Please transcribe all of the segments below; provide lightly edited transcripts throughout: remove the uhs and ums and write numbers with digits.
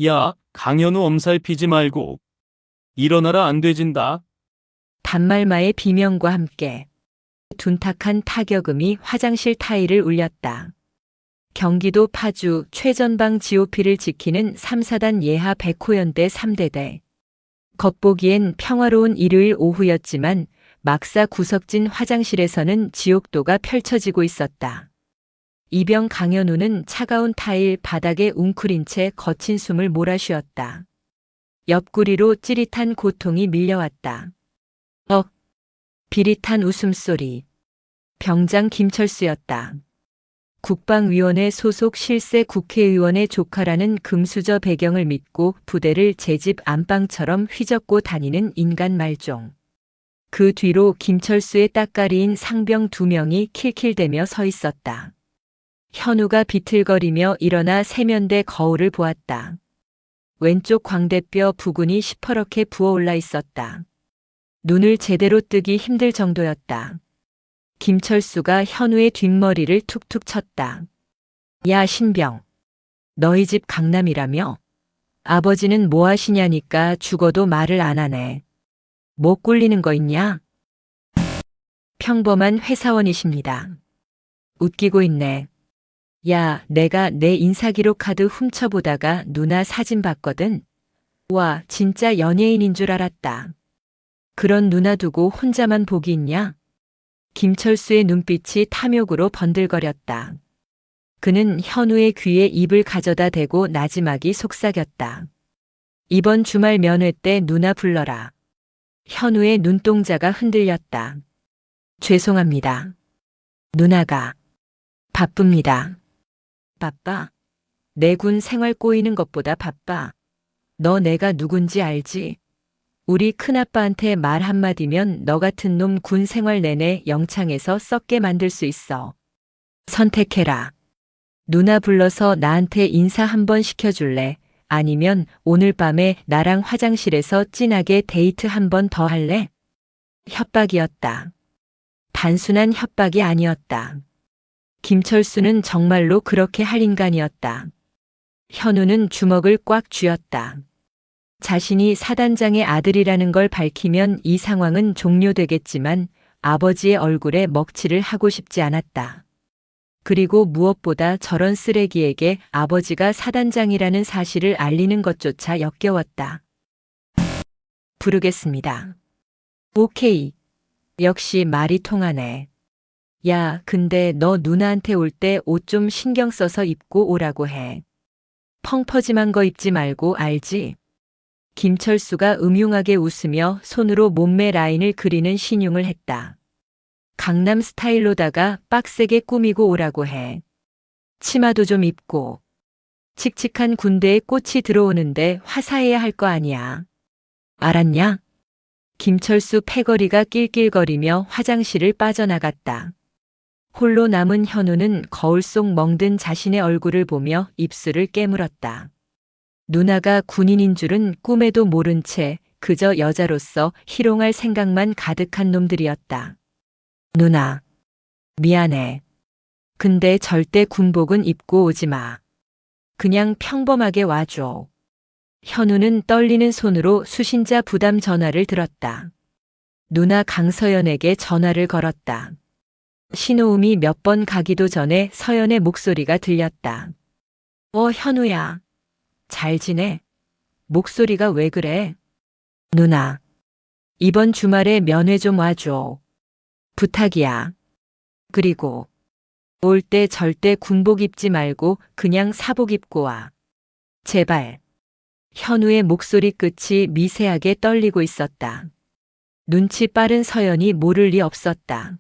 야, 강현우 엄살 피지 말고 일어나라 안 되진다. 반말마의 비명과 함께 둔탁한 타격음이 화장실 타일을 울렸다. 경기도 파주 최전방 GOP를 지키는 3사단 예하 백호연대 3대대. 겉보기엔 평화로운 일요일 오후였지만 막사 구석진 화장실에서는 지옥도가 펼쳐지고 있었다. 이병 강현우는 차가운 타일 바닥에 웅크린 채 거친 숨을 몰아쉬었다. 옆구리로 찌릿한 고통이 밀려왔다. 비릿한 웃음소리. 병장 김철수였다. 국방위원회 소속 실세 국회의원의 조카라는 금수저 배경을 믿고 부대를 제 집 안방처럼 휘젓고 다니는 인간 말종. 그 뒤로 김철수의 따까리인 상병 2명이 킬킬대며 서 있었다. 현우가 비틀거리며 일어나 세면대 거울을 보았다. 왼쪽 광대뼈 부근이 시퍼렇게 부어올라 있었다. 눈을 제대로 뜨기 힘들 정도였다. 김철수가 현우의 뒷머리를 툭툭 쳤다. 야 신병, 너희 집 강남이라며? 아버지는 뭐 하시냐니까 죽어도 말을 안 하네. 뭐 꿀리는 거 있냐? 평범한 회사원이십니다. 웃기고 있네. 야, 내가 내 인사기록 카드 훔쳐보다가 누나 사진 봤거든. 와, 진짜 연예인인 줄 알았다. 그런 누나 두고 혼자만 복이 있냐? 김철수의 눈빛이 탐욕으로 번들거렸다. 그는 현우의 귀에 입을 가져다 대고 나지막이 속삭였다. 이번 주말 면회 때 누나 불러라. 현우의 눈동자가 흔들렸다. 죄송합니다. 누나가 바쁩니다. 바빠? 내 군 생활 꼬이는 것보다 바빠. 너 내가 누군지 알지? 우리 큰아빠한테 말 한마디면 너 같은 놈 군 생활 내내 영창에서 썩게 만들 수 있어. 선택해라. 누나 불러서 나한테 인사 한번 시켜줄래? 아니면 오늘 밤에 나랑 화장실에서 진하게 데이트 한번 더 할래? 협박이었다. 단순한 협박이 아니었다. 김철수는 정말로 그렇게 할 인간이었다. 현우는 주먹을 꽉 쥐었다. 자신이 사단장의 아들이라는 걸 밝히면 이 상황은 종료되겠지만 아버지의 얼굴에 먹칠을 하고 싶지 않았다. 그리고 무엇보다 저런 쓰레기에게 아버지가 사단장이라는 사실을 알리는 것조차 역겨웠다. 부르겠습니다. 오케이. 역시 말이 통하네. 야, 근데 너 누나한테 올 때 옷 좀 신경 써서 입고 오라고 해. 펑퍼짐한 거 입지 말고 알지? 김철수가 음흉하게 웃으며 손으로 몸매 라인을 그리는 신용을 했다. 강남 스타일로다가 빡세게 꾸미고 오라고 해. 치마도 좀 입고. 칙칙한 군대에 꽃이 들어오는데 화사해야 할 거 아니야. 알았냐? 김철수 패거리가 낄낄거리며 화장실을 빠져나갔다. 홀로 남은 현우는 거울 속 멍든 자신의 얼굴을 보며 입술을 깨물었다. 누나가 군인인 줄은 꿈에도 모른 채 그저 여자로서 희롱할 생각만 가득한 놈들이었다. 누나, 미안해. 근데 절대 군복은 입고 오지 마. 그냥 평범하게 와줘. 현우는 떨리는 손으로 수신자 부담 전화를 들었다. 누나 강서연에게 전화를 걸었다. 신호음이 몇 번 가기도 전에 서연의 목소리가 들렸다. 현우야. 잘 지내? 목소리가 왜 그래? 누나. 이번 주말에 면회 좀 와줘. 부탁이야. 그리고 올 때 절대 군복 입지 말고 그냥 사복 입고 와. 제발. 현우의 목소리 끝이 미세하게 떨리고 있었다. 눈치 빠른 서연이 모를 리 없었다.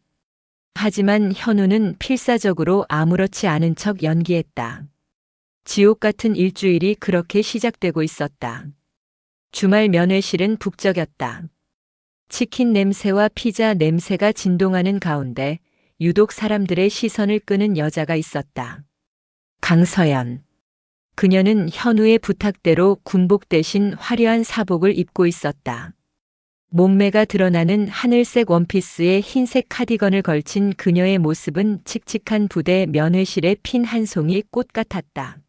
하지만 현우는 필사적으로 아무렇지 않은 척 연기했다. 지옥 같은 일주일이 그렇게 시작되고 있었다. 주말 면회실은 북적였다. 치킨 냄새와 피자 냄새가 진동하는 가운데 유독 사람들의 시선을 끄는 여자가 있었다. 강서연. 그녀는 현우의 부탁대로 군복 대신 화려한 사복을 입고 있었다. 몸매가 드러나는 하늘색 원피스에 흰색 카디건을 걸친 그녀의 모습은 칙칙한 부대 면회실에 핀 한 송이 꽃 같았다.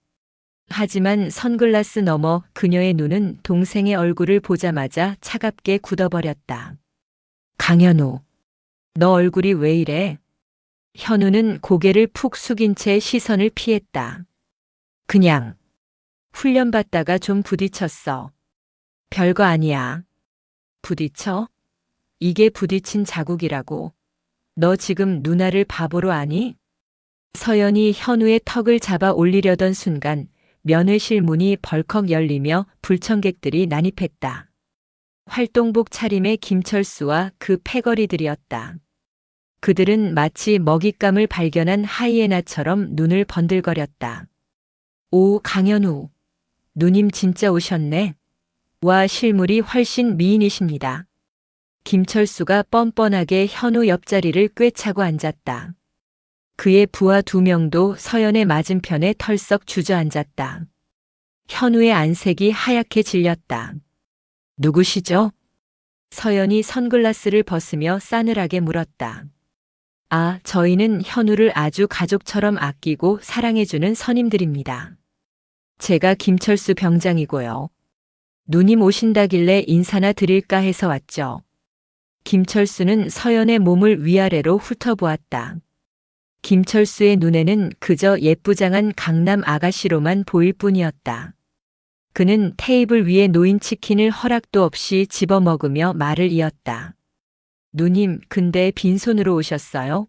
하지만 선글라스 너머 그녀의 눈은 동생의 얼굴을 보자마자 차갑게 굳어버렸다. 강현우, 너 얼굴이 왜 이래? 현우는 고개를 푹 숙인 채 시선을 피했다. 그냥 훈련받다가 좀 부딪혔어. 별거 아니야. 부딪혀? 이게 부딪힌 자국이라고. 너 지금 누나를 바보로 아니? 서연이 현우의 턱을 잡아 올리려던 순간 면회실 문이 벌컥 열리며 불청객들이 난입했다. 활동복 차림의 김철수와 그 패거리들이었다. 그들은 마치 먹잇감을 발견한 하이에나처럼 눈을 번들거렸다. 오, 강현우. 누님 진짜 오셨네. 와, 실물이 훨씬 미인이십니다. 김철수가 뻔뻔하게 현우 옆자리를 꿰차고 앉았다. 그의 부하 2명도 서연의 맞은편에 털썩 주저앉았다. 현우의 안색이 하얗게 질렸다. 누구시죠? 서연이 선글라스를 벗으며 싸늘하게 물었다. 아, 저희는 현우를 아주 가족처럼 아끼고 사랑해주는 선임들입니다. 제가 김철수 병장이고요. 누님 오신다길래 인사나 드릴까 해서 왔죠. 김철수는 서연의 몸을 위아래로 훑어보았다. 김철수의 눈에는 그저 예쁘장한 강남 아가씨로만 보일 뿐이었다. 그는 테이블 위에 놓인 치킨을 허락도 없이 집어먹으며 말을 이었다. 누님, 근데 빈손으로 오셨어요?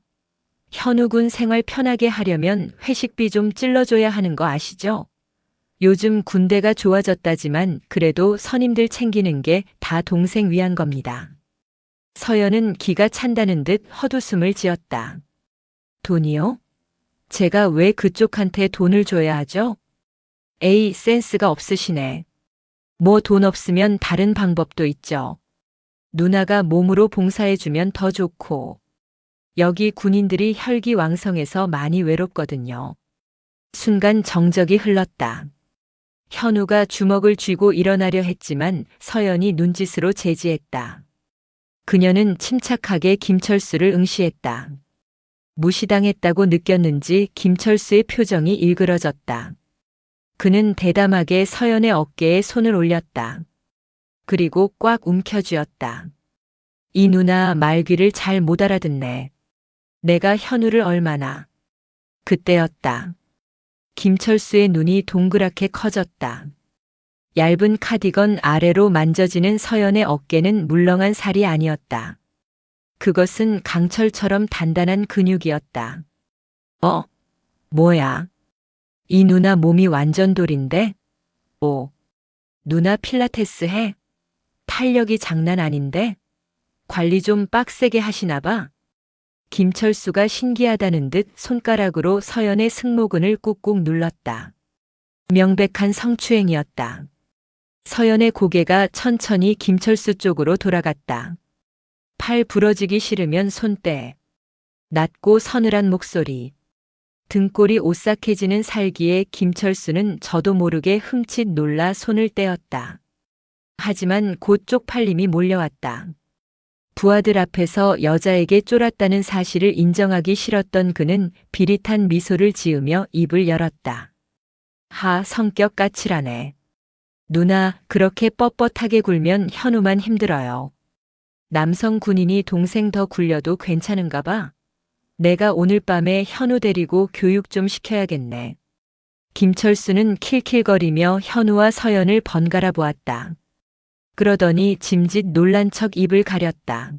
현우군 생활 편하게 하려면 회식비 좀 찔러줘야 하는 거 아시죠? 요즘 군대가 좋아졌다지만 그래도 선임들 챙기는 게 다 동생 위한 겁니다. 서연은 기가 찬다는 듯 헛웃음을 지었다. 돈이요? 제가 왜 그쪽한테 돈을 줘야 하죠? 에이, 센스가 없으시네. 뭐 돈 없으면 다른 방법도 있죠. 누나가 몸으로 봉사해주면 더 좋고. 여기 군인들이 혈기왕성해서 많이 외롭거든요. 순간 정적이 흘렀다. 현우가 주먹을 쥐고 일어나려 했지만 서연이 눈짓으로 제지했다. 그녀는 침착하게 김철수를 응시했다. 무시당했다고 느꼈는지 김철수의 표정이 일그러졌다. 그는 대담하게 서연의 어깨에 손을 올렸다. 그리고 꽉 움켜쥐었다. 이 누나 말귀를 잘 못 알아듣네. 내가 현우를 얼마나. 그때였다. 김철수의 눈이 동그랗게 커졌다. 얇은 카디건 아래로 만져지는 서연의 어깨는 물렁한 살이 아니었다. 그것은 강철처럼 단단한 근육이었다. 뭐야? 이 누나 몸이 완전 돌인데? 오, 누나 필라테스 해? 탄력이 장난 아닌데? 관리 좀 빡세게 하시나 봐. 김철수가 신기하다는 듯 손가락으로 서연의 승모근을 꾹꾹 눌렀다. 명백한 성추행이었다. 서연의 고개가 천천히 김철수 쪽으로 돌아갔다. 팔 부러지기 싫으면 손 떼. 낮고 서늘한 목소리. 등골이 오싹해지는 살기에 김철수는 저도 모르게 흠칫 놀라 손을 떼었다. 하지만 곧 쪽팔림이 몰려왔다. 부하들 앞에서 여자에게 쫄았다는 사실을 인정하기 싫었던 그는 비릿한 미소를 지으며 입을 열었다. 하, 성격 까칠하네. 누나, 그렇게 뻣뻣하게 굴면 현우만 힘들어요. 남성 군인이 동생 더 굴려도 괜찮은가 봐. 내가 오늘 밤에 현우 데리고 교육 좀 시켜야겠네. 김철수는 킬킬거리며 현우와 서연을 번갈아 보았다. 그러더니 짐짓 놀란 척 입을 가렸다.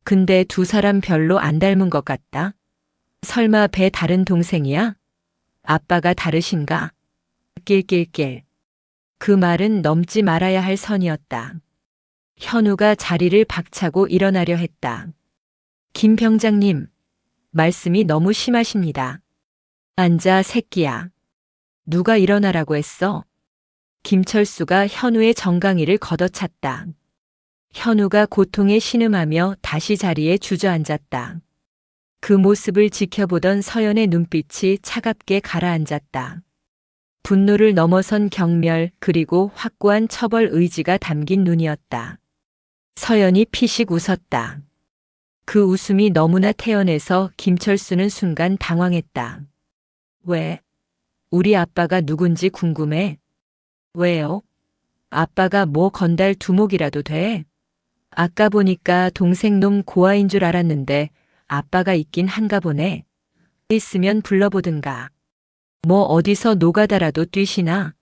근데 두 사람 별로 안 닮은 것 같다. 설마 배 다른 동생이야? 아빠가 다르신가? 낄낄낄. 그 말은 넘지 말아야 할 선이었다. 현우가 자리를 박차고 일어나려 했다. 김 병장님, 말씀이 너무 심하십니다. 앉아, 새끼야. 누가 일어나라고 했어? 김철수가 현우의 정강이를 걷어찼다. 현우가 고통에 신음하며 다시 자리에 주저앉았다. 그 모습을 지켜보던 서연의 눈빛이 차갑게 가라앉았다. 분노를 넘어선 경멸 그리고 확고한 처벌 의지가 담긴 눈이었다. 서연이 피식 웃었다. 그 웃음이 너무나 태연해서 김철수는 순간 당황했다. 왜? 우리 아빠가 누군지 궁금해. 왜요? 아빠가 뭐 건달 두목이라도 돼? 아까 보니까 동생 놈 고아인 줄 알았는데 아빠가 있긴 한가 보네. 있으면 불러보든가. 뭐 어디서 노가다라도 뛰시나?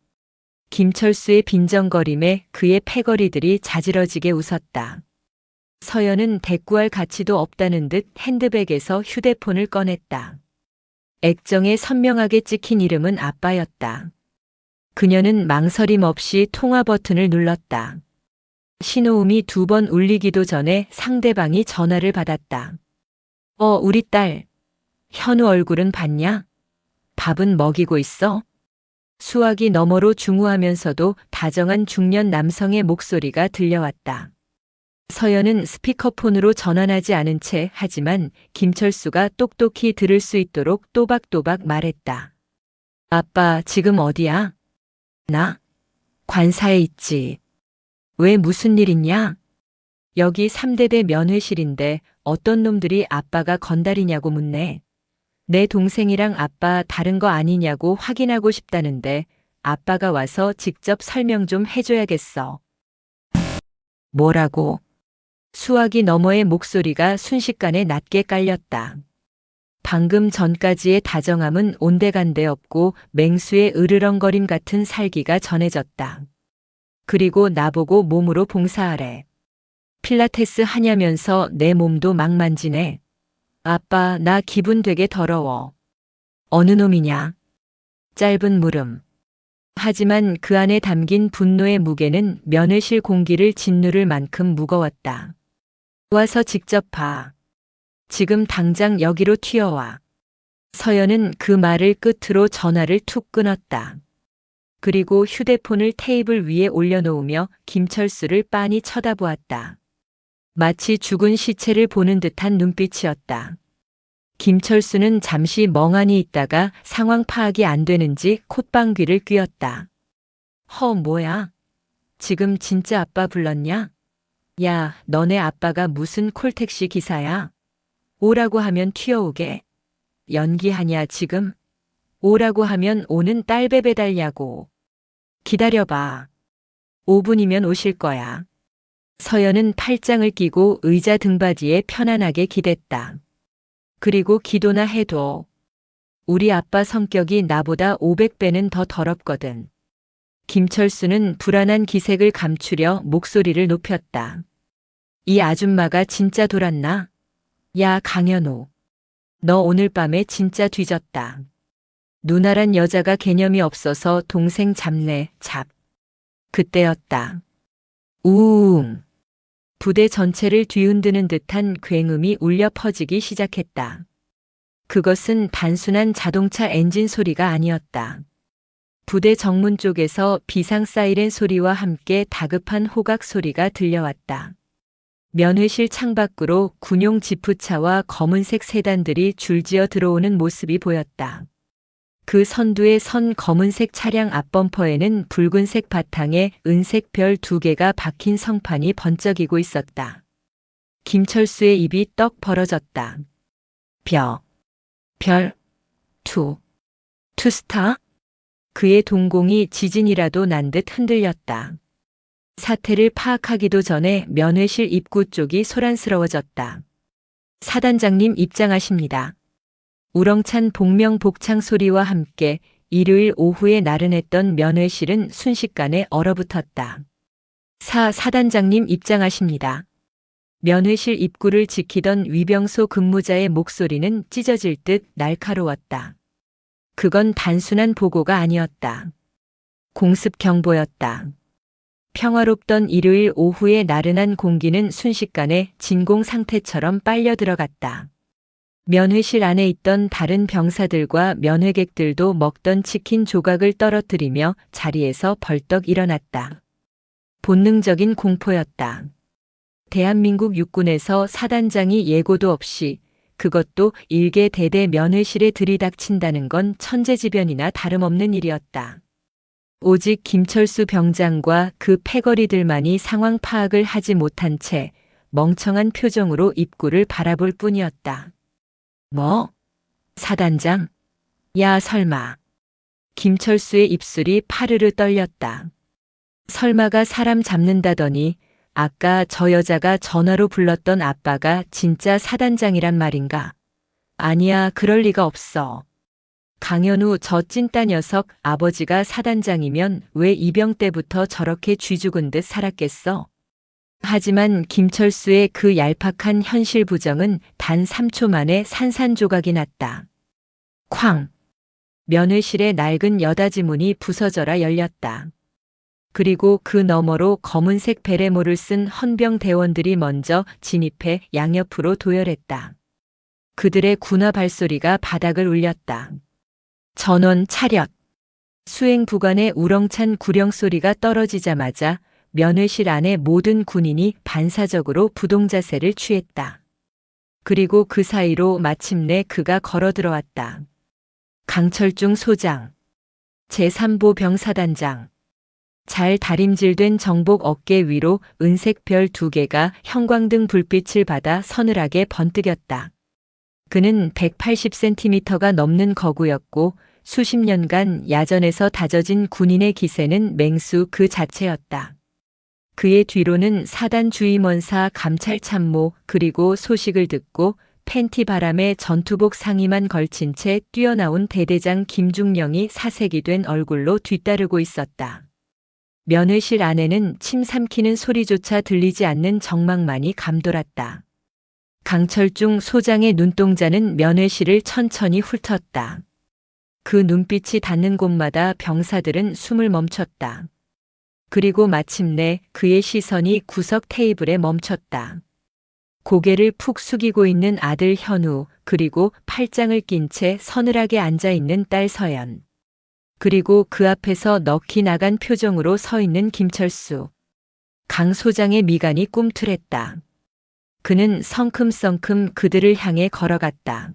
김철수의 빈정거림에 그의 패거리들이 자지러지게 웃었다. 서연은 대꾸할 가치도 없다는 듯 핸드백에서 휴대폰을 꺼냈다. 액정에 선명하게 찍힌 이름은 아빠였다. 그녀는 망설임 없이 통화 버튼을 눌렀다. 신호음이 2번 울리기도 전에 상대방이 전화를 받았다. 우리 딸. 현우 얼굴은 봤냐? 밥은 먹이고 있어? 수화기 너머로 중후하면서도 다정한 중년 남성의 목소리가 들려왔다. 서연은 스피커폰으로 전환하지 않은 채 하지만 김철수가 똑똑히 들을 수 있도록 또박또박 말했다. 아빠 지금 어디야? 나? 관사에 있지. 왜 무슨 일 있냐? 여기 3대대 면회실인데 어떤 놈들이 아빠가 건달이냐고 묻네. 내 동생이랑 아빠 다른 거 아니냐고 확인하고 싶다는데 아빠가 와서 직접 설명 좀 해줘야겠어. 뭐라고? 수화기 너머의 목소리가 순식간에 낮게 깔렸다. 방금 전까지의 다정함은 온데간데 없고 맹수의 으르렁거림 같은 살기가 전해졌다. 그리고 나보고 몸으로 봉사하래. 필라테스 하냐면서 내 몸도 막 만지네. 아빠, 나 기분 되게 더러워. 어느 놈이냐? 짧은 물음. 하지만 그 안에 담긴 분노의 무게는 면회실 공기를 짓누를 만큼 무거웠다. 와서 직접 봐. 지금 당장 여기로 튀어와. 서연은 그 말을 끝으로 전화를 툭 끊었다. 그리고 휴대폰을 테이블 위에 올려놓으며 김철수를 빤히 쳐다보았다. 마치 죽은 시체를 보는 듯한 눈빛이었다. 김철수는 잠시 멍하니 있다가 상황 파악이 안 되는지 콧방귀를 뀌었다. 뭐야? 지금 진짜 아빠 불렀냐? 야, 너네 아빠가 무슨 콜택시 기사야? 오라고 하면 튀어오게. 연기하냐 지금? 오라고 하면 오는 딸배 배달냐고. 기다려봐. 5분이면 오실 거야. 서연은 팔짱을 끼고 의자 등받이에 편안하게 기댔다. 그리고 기도나 해도 우리 아빠 성격이 나보다 500배는 더 더럽거든. 김철수는 불안한 기색을 감추려 목소리를 높였다. 이 아줌마가 진짜 돌았나? 야, 강현우. 너 오늘 밤에 진짜 뒤졌다. 누나란 여자가 개념이 없어서 동생 잡네, 잡. 그때였다. 우웅. 부대 전체를 뒤흔드는 듯한 굉음이 울려 퍼지기 시작했다. 그것은 단순한 자동차 엔진 소리가 아니었다. 부대 정문 쪽에서 비상 사이렌 소리와 함께 다급한 호각 소리가 들려왔다. 면회실 창밖으로 군용 지프차와 검은색 세단들이 줄지어 들어오는 모습이 보였다. 그 선두에 선 검은색 차량 앞범퍼에는 붉은색 바탕에 은색 별 2개가 박힌 성판이 번쩍이고 있었다. 김철수의 입이 떡 벌어졌다. 별, 투스타? 그의 동공이 지진이라도 난 듯 흔들렸다. 사태를 파악하기도 전에 면회실 입구 쪽이 소란스러워졌다. 사단장님 입장하십니다. 우렁찬 복명 복창 소리와 함께 일요일 오후에 나른했던 면회실은 순식간에 얼어붙었다. 사단장님 입장하십니다. 면회실 입구를 지키던 위병소 근무자의 목소리는 찢어질 듯 날카로웠다. 그건 단순한 보고가 아니었다. 공습 경보였다. 평화롭던 일요일 오후의 나른한 공기는 순식간에 진공 상태처럼 빨려 들어갔다. 면회실 안에 있던 다른 병사들과 면회객들도 먹던 치킨 조각을 떨어뜨리며 자리에서 벌떡 일어났다. 본능적인 공포였다. 대한민국 육군에서 사단장이 예고도 없이 그것도 일개 대대 면회실에 들이닥친다는 건 천재지변이나 다름없는 일이었다. 오직 김철수 병장과 그 패거리들만이 상황 파악을 하지 못한 채 멍청한 표정으로 입구를 바라볼 뿐이었다. 뭐? 사단장? 야, 설마. 김철수의 입술이 파르르 떨렸다. 설마가 사람 잡는다더니 아까 저 여자가 전화로 불렀던 아빠가 진짜 사단장이란 말인가? 아니야, 그럴 리가 없어. 강현우 저 찐따 녀석 아버지가 사단장이면 왜 이병 때부터 저렇게 쥐죽은 듯 살았겠어? 하지만 김철수의 그 얄팍한 현실 부정은 단 3초 만에 산산조각이 났다. 쾅! 면회실의 낡은 여닫이 문이 부서져라 열렸다. 그리고 그 너머로 검은색 베레모를 쓴 헌병 대원들이 먼저 진입해 양옆으로 도열했다. 그들의 군화 발소리가 바닥을 울렸다. 전원 차렷! 수행부관의 우렁찬 구령소리가 떨어지자마자 면회실 안의 모든 군인이 반사적으로 부동자세를 취했다. 그리고 그 사이로 마침내 그가 걸어 들어왔다. 강철중 소장, 제3보 병사단장. 잘 다림질된 정복 어깨 위로 은색 별 2개가 형광등 불빛을 받아 서늘하게 번뜩였다. 그는 180cm가 넘는 거구였고 수십 년간 야전에서 다져진 군인의 기세는 맹수 그 자체였다. 그의 뒤로는 사단 주임원사 감찰참모 그리고 소식을 듣고 팬티 바람에 전투복 상의만 걸친 채 뛰어나온 대대장 김중령이 사색이 된 얼굴로 뒤따르고 있었다. 면회실 안에는 침 삼키는 소리조차 들리지 않는 정막만이 감돌았다. 강철중 소장의 눈동자는 면회실을 천천히 훑었다. 그 눈빛이 닿는 곳마다 병사들은 숨을 멈췄다. 그리고 마침내 그의 시선이 구석 테이블에 멈췄다. 고개를 푹 숙이고 있는 아들 현우, 그리고 팔짱을 낀 채 서늘하게 앉아있는 딸 서연. 그리고 그 앞에서 넋이 나간 표정으로 서 있는 김철수. 강 소장의 미간이 꿈틀했다. 그는 성큼성큼 그들을 향해 걸어갔다.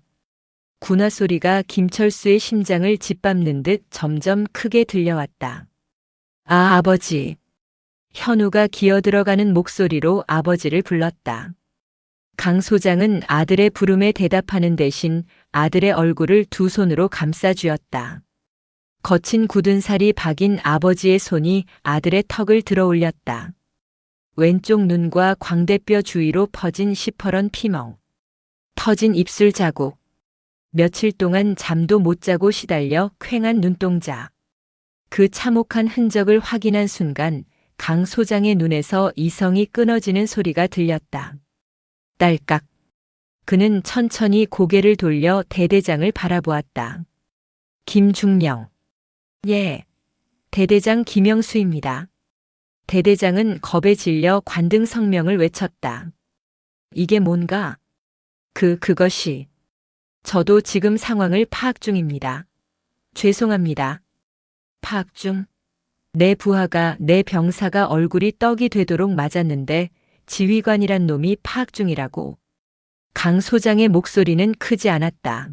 군화 소리가 김철수의 심장을 짓밟는 듯 점점 크게 들려왔다. 아, 아버지. 현우가 기어들어가는 목소리로 아버지를 불렀다. 강 소장은 아들의 부름에 대답하는 대신 아들의 얼굴을 두 손으로 감싸쥐었다. 거친 굳은 살이 박인 아버지의 손이 아들의 턱을 들어 올렸다. 왼쪽 눈과 광대뼈 주위로 퍼진 시퍼런 피멍. 터진 입술 자국. 며칠 동안 잠도 못 자고 시달려 퀭한 눈동자. 그 참혹한 흔적을 확인한 순간 강 소장의 눈에서 이성이 끊어지는 소리가 들렸다. 딸깍. 그는 천천히 고개를 돌려 대대장을 바라보았다. 김중령. 예. 대대장 김영수입니다. 대대장은 겁에 질려 관등 성명을 외쳤다. 이게 뭔가? 그것이. 저도 지금 상황을 파악 중입니다. 죄송합니다. 파악 중? 내 부하가 내 병사가 얼굴이 떡이 되도록 맞았는데 지휘관이란 놈이 파악 중이라고. 강 소장의 목소리는 크지 않았다.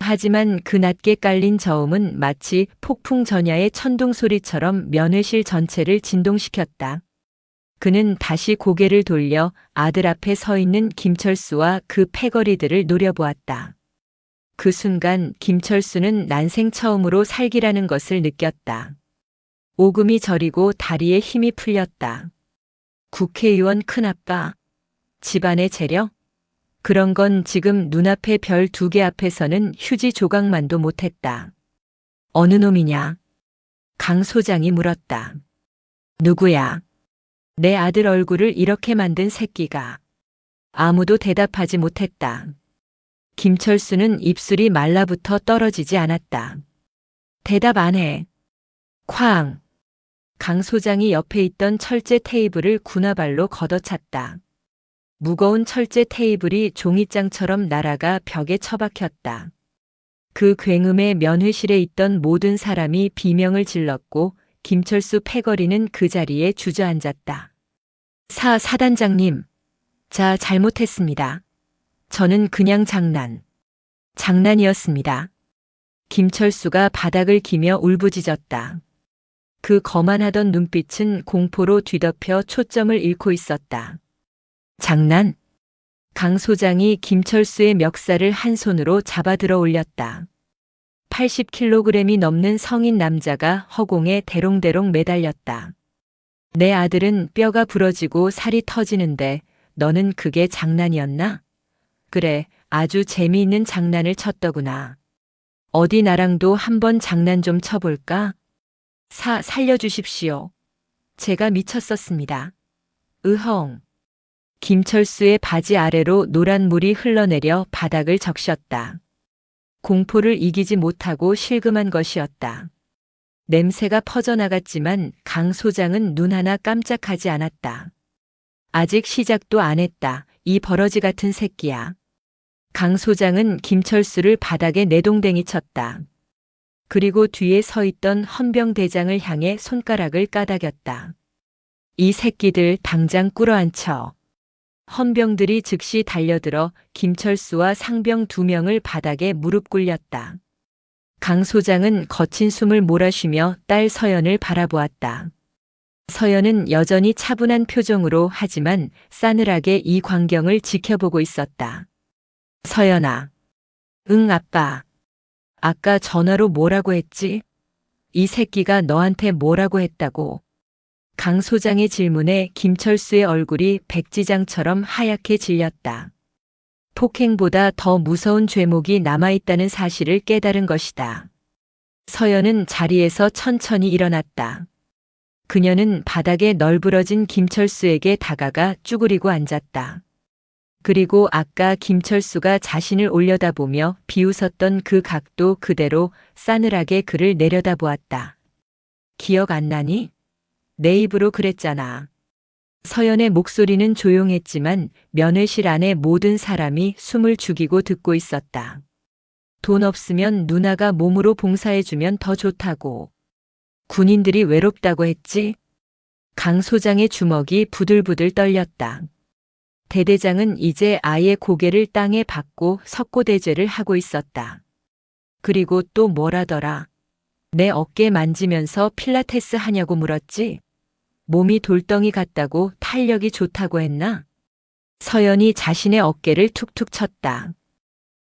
하지만 그 낮게 깔린 저음은 마치 폭풍 전야의 천둥 소리처럼 면회실 전체를 진동시켰다. 그는 다시 고개를 돌려 아들 앞에 서 있는 김철수와 그 패거리들을 노려보았다. 그 순간 김철수는 난생 처음으로 살기라는 것을 느꼈다. 오금이 저리고 다리에 힘이 풀렸다. 국회의원 큰아빠, 집안의 재력? 그런 건 지금 눈앞에 별 2개 앞에서는 휴지 조각만도 못했다. 어느 놈이냐? 강 소장이 물었다. 누구야? 내 아들 얼굴을 이렇게 만든 새끼가. 아무도 대답하지 못했다. 김철수는 입술이 말라붙어 떨어지지 않았다. 대답 안 해. 쾅. 강 소장이 옆에 있던 철제 테이블을 군화발로 걷어찼다. 무거운 철제 테이블이 종이장처럼 날아가 벽에 처박혔다. 그 굉음에 면회실에 있던 모든 사람이 비명을 질렀고 김철수 패거리는 그 자리에 주저앉았다. 사단장님. 자, 잘못했습니다. 저는 그냥 장난이었습니다. 김철수가 바닥을 기며 울부짖었다. 그 거만하던 눈빛은 공포로 뒤덮여 초점을 잃고 있었다. 장난? 강 소장이 김철수의 멱살을 한 손으로 잡아 들어 올렸다. 80kg이 넘는 성인 남자가 허공에 대롱대롱 매달렸다. 내 아들은 뼈가 부러지고 살이 터지는데 너는 그게 장난이었나? 그래, 아주 재미있는 장난을 쳤더구나. 어디 나랑도 한번 장난 좀 쳐볼까? 살려주십시오. 제가 미쳤었습니다. 으헝. 김철수의 바지 아래로 노란 물이 흘러내려 바닥을 적셨다. 공포를 이기지 못하고 실금한 것이었다. 냄새가 퍼져나갔지만 강 소장은 눈 하나 깜짝하지 않았다. 아직 시작도 안 했다. 이 버러지 같은 새끼야. 강 소장은 김철수를 바닥에 내동댕이 쳤다. 그리고 뒤에 서 있던 헌병대장을 향해 손가락을 까닥였다. 이 새끼들 당장 꿇어앉혀. 헌병들이 즉시 달려들어 김철수와 상병 2명을 바닥에 무릎 꿇렸다. 강 소장은 거친 숨을 몰아쉬며 딸 서연을 바라보았다. 서연은 여전히 차분한 표정으로 하지만 싸늘하게 이 광경을 지켜보고 있었다. 서연아. 응, 아빠. 아까 전화로 뭐라고 했지? 이 새끼가 너한테 뭐라고 했다고? 강 소장의 질문에 김철수의 얼굴이 백지장처럼 하얗게 질렸다. 폭행보다 더 무서운 죄목이 남아있다는 사실을 깨달은 것이다. 서연은 자리에서 천천히 일어났다. 그녀는 바닥에 널브러진 김철수에게 다가가 쭈그리고 앉았다. 그리고 아까 김철수가 자신을 올려다보며 비웃었던 그 각도 그대로 싸늘하게 그를 내려다보았다. 기억 안 나니? 내 입으로 그랬잖아. 서연의 목소리는 조용했지만 면회실 안의 모든 사람이 숨을 죽이고 듣고 있었다. 돈 없으면 누나가 몸으로 봉사해주면 더 좋다고. 군인들이 외롭다고 했지? 강 소장의 주먹이 부들부들 떨렸다. 대대장은 이제 아예 고개를 땅에 박고 석고대죄를 하고 있었다. 그리고 또 뭐라더라. 내 어깨 만지면서 필라테스 하냐고 물었지? 몸이 돌덩이 같다고 탄력이 좋다고 했나? 서연이 자신의 어깨를 툭툭 쳤다.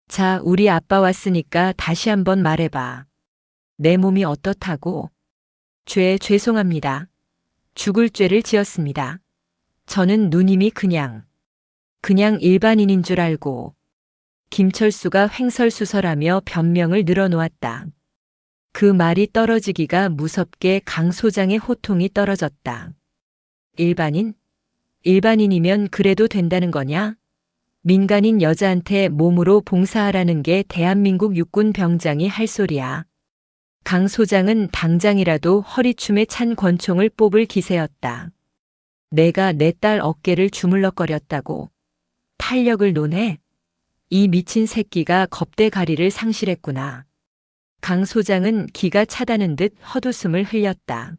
자, 우리 아빠 왔으니까 다시 한번 말해봐. 내 몸이 어떻다고? 죄송합니다. 죽을 죄를 지었습니다. 저는 누님이 그냥 일반인인 줄 알고. 김철수가 횡설수설하며 변명을 늘어놓았다. 그 말이 떨어지기가 무섭게 강 소장의 호통이 떨어졌다. 일반인? 일반인이면 그래도 된다는 거냐? 민간인 여자한테 몸으로 봉사하라는 게 대한민국 육군 병장이 할 소리야. 강 소장은 당장이라도 허리춤에 찬 권총을 뽑을 기세였다. 내가 내 딸 어깨를 주물럭거렸다고. 탄력을 논해? 이 미친 새끼가 겁대가리를 상실했구나. 강 소장은 기가 차다는 듯 헛웃음을 흘렸다.